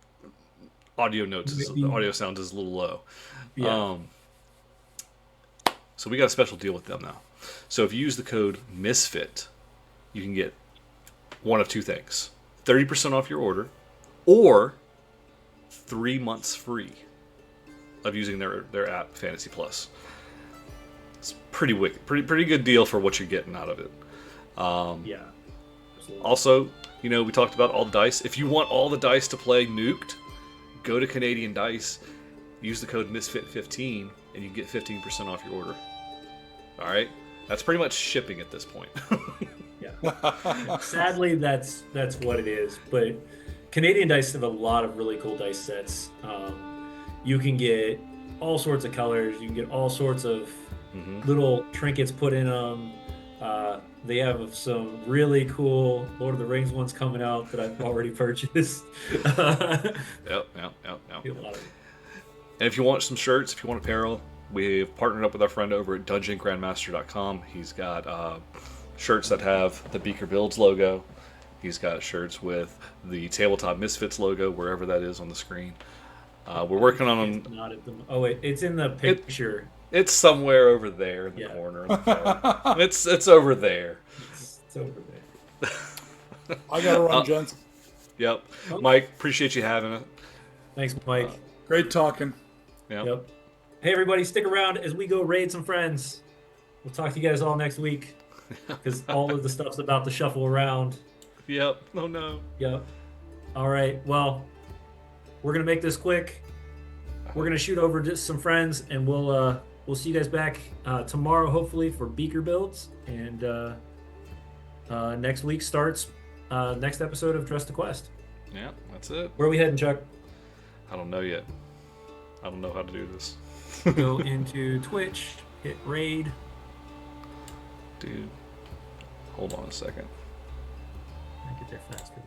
audio sounds is a little low. Yeah. So we got a special deal with them now. So if you use the code MISFIT, you can get one of two things: 30% off your order, or 3 months free of using their app Fantasy Plus. It's pretty wicked, pretty good deal for what you're getting out of it. Yeah. Absolutely. Also, we talked about all the dice. If you want all the dice to play NUkED, go to Canadian Dice, use the code MISFIT15, and you get 15% off your order. All right, that's pretty much shipping at this point. Yeah. Sadly, that's what it is. But Canadian Dice have a lot of really cool dice sets. You can get all sorts of colors. You can get all sorts of little trinkets put in them. They have some really cool Lord of the Rings ones coming out that I've already purchased. Yep. And if you want some shirts, if you want apparel, we've partnered up with our friend over at DungeonGrandmaster.com. He's got shirts that have the Beaker Builds logo. He's got shirts with the Tabletop Misfits logo, wherever that is on the screen. We're working on them. Not at the. Oh wait, it's in the picture. It's somewhere over there in the corner. It's over there. It's over there. I gotta run, gents. Yep. Mike, appreciate you having it. Thanks, Mike. Great talking. Yep. Hey, everybody, stick around as we go raid some friends. We'll talk to you guys all next week because all of the stuff's about to shuffle around. Yep. Oh, no. Yep. All right. Well, we're gonna make this quick. We're gonna shoot over just some friends, and we'll see you guys back tomorrow, hopefully, for Beaker builds. And next week starts next episode of Dress to Quest. Yeah, that's it. Where are we heading, Chuck? I don't know yet. I don't know how to do this. Go into Twitch, hit raid. Dude, hold on a second. I get there faster.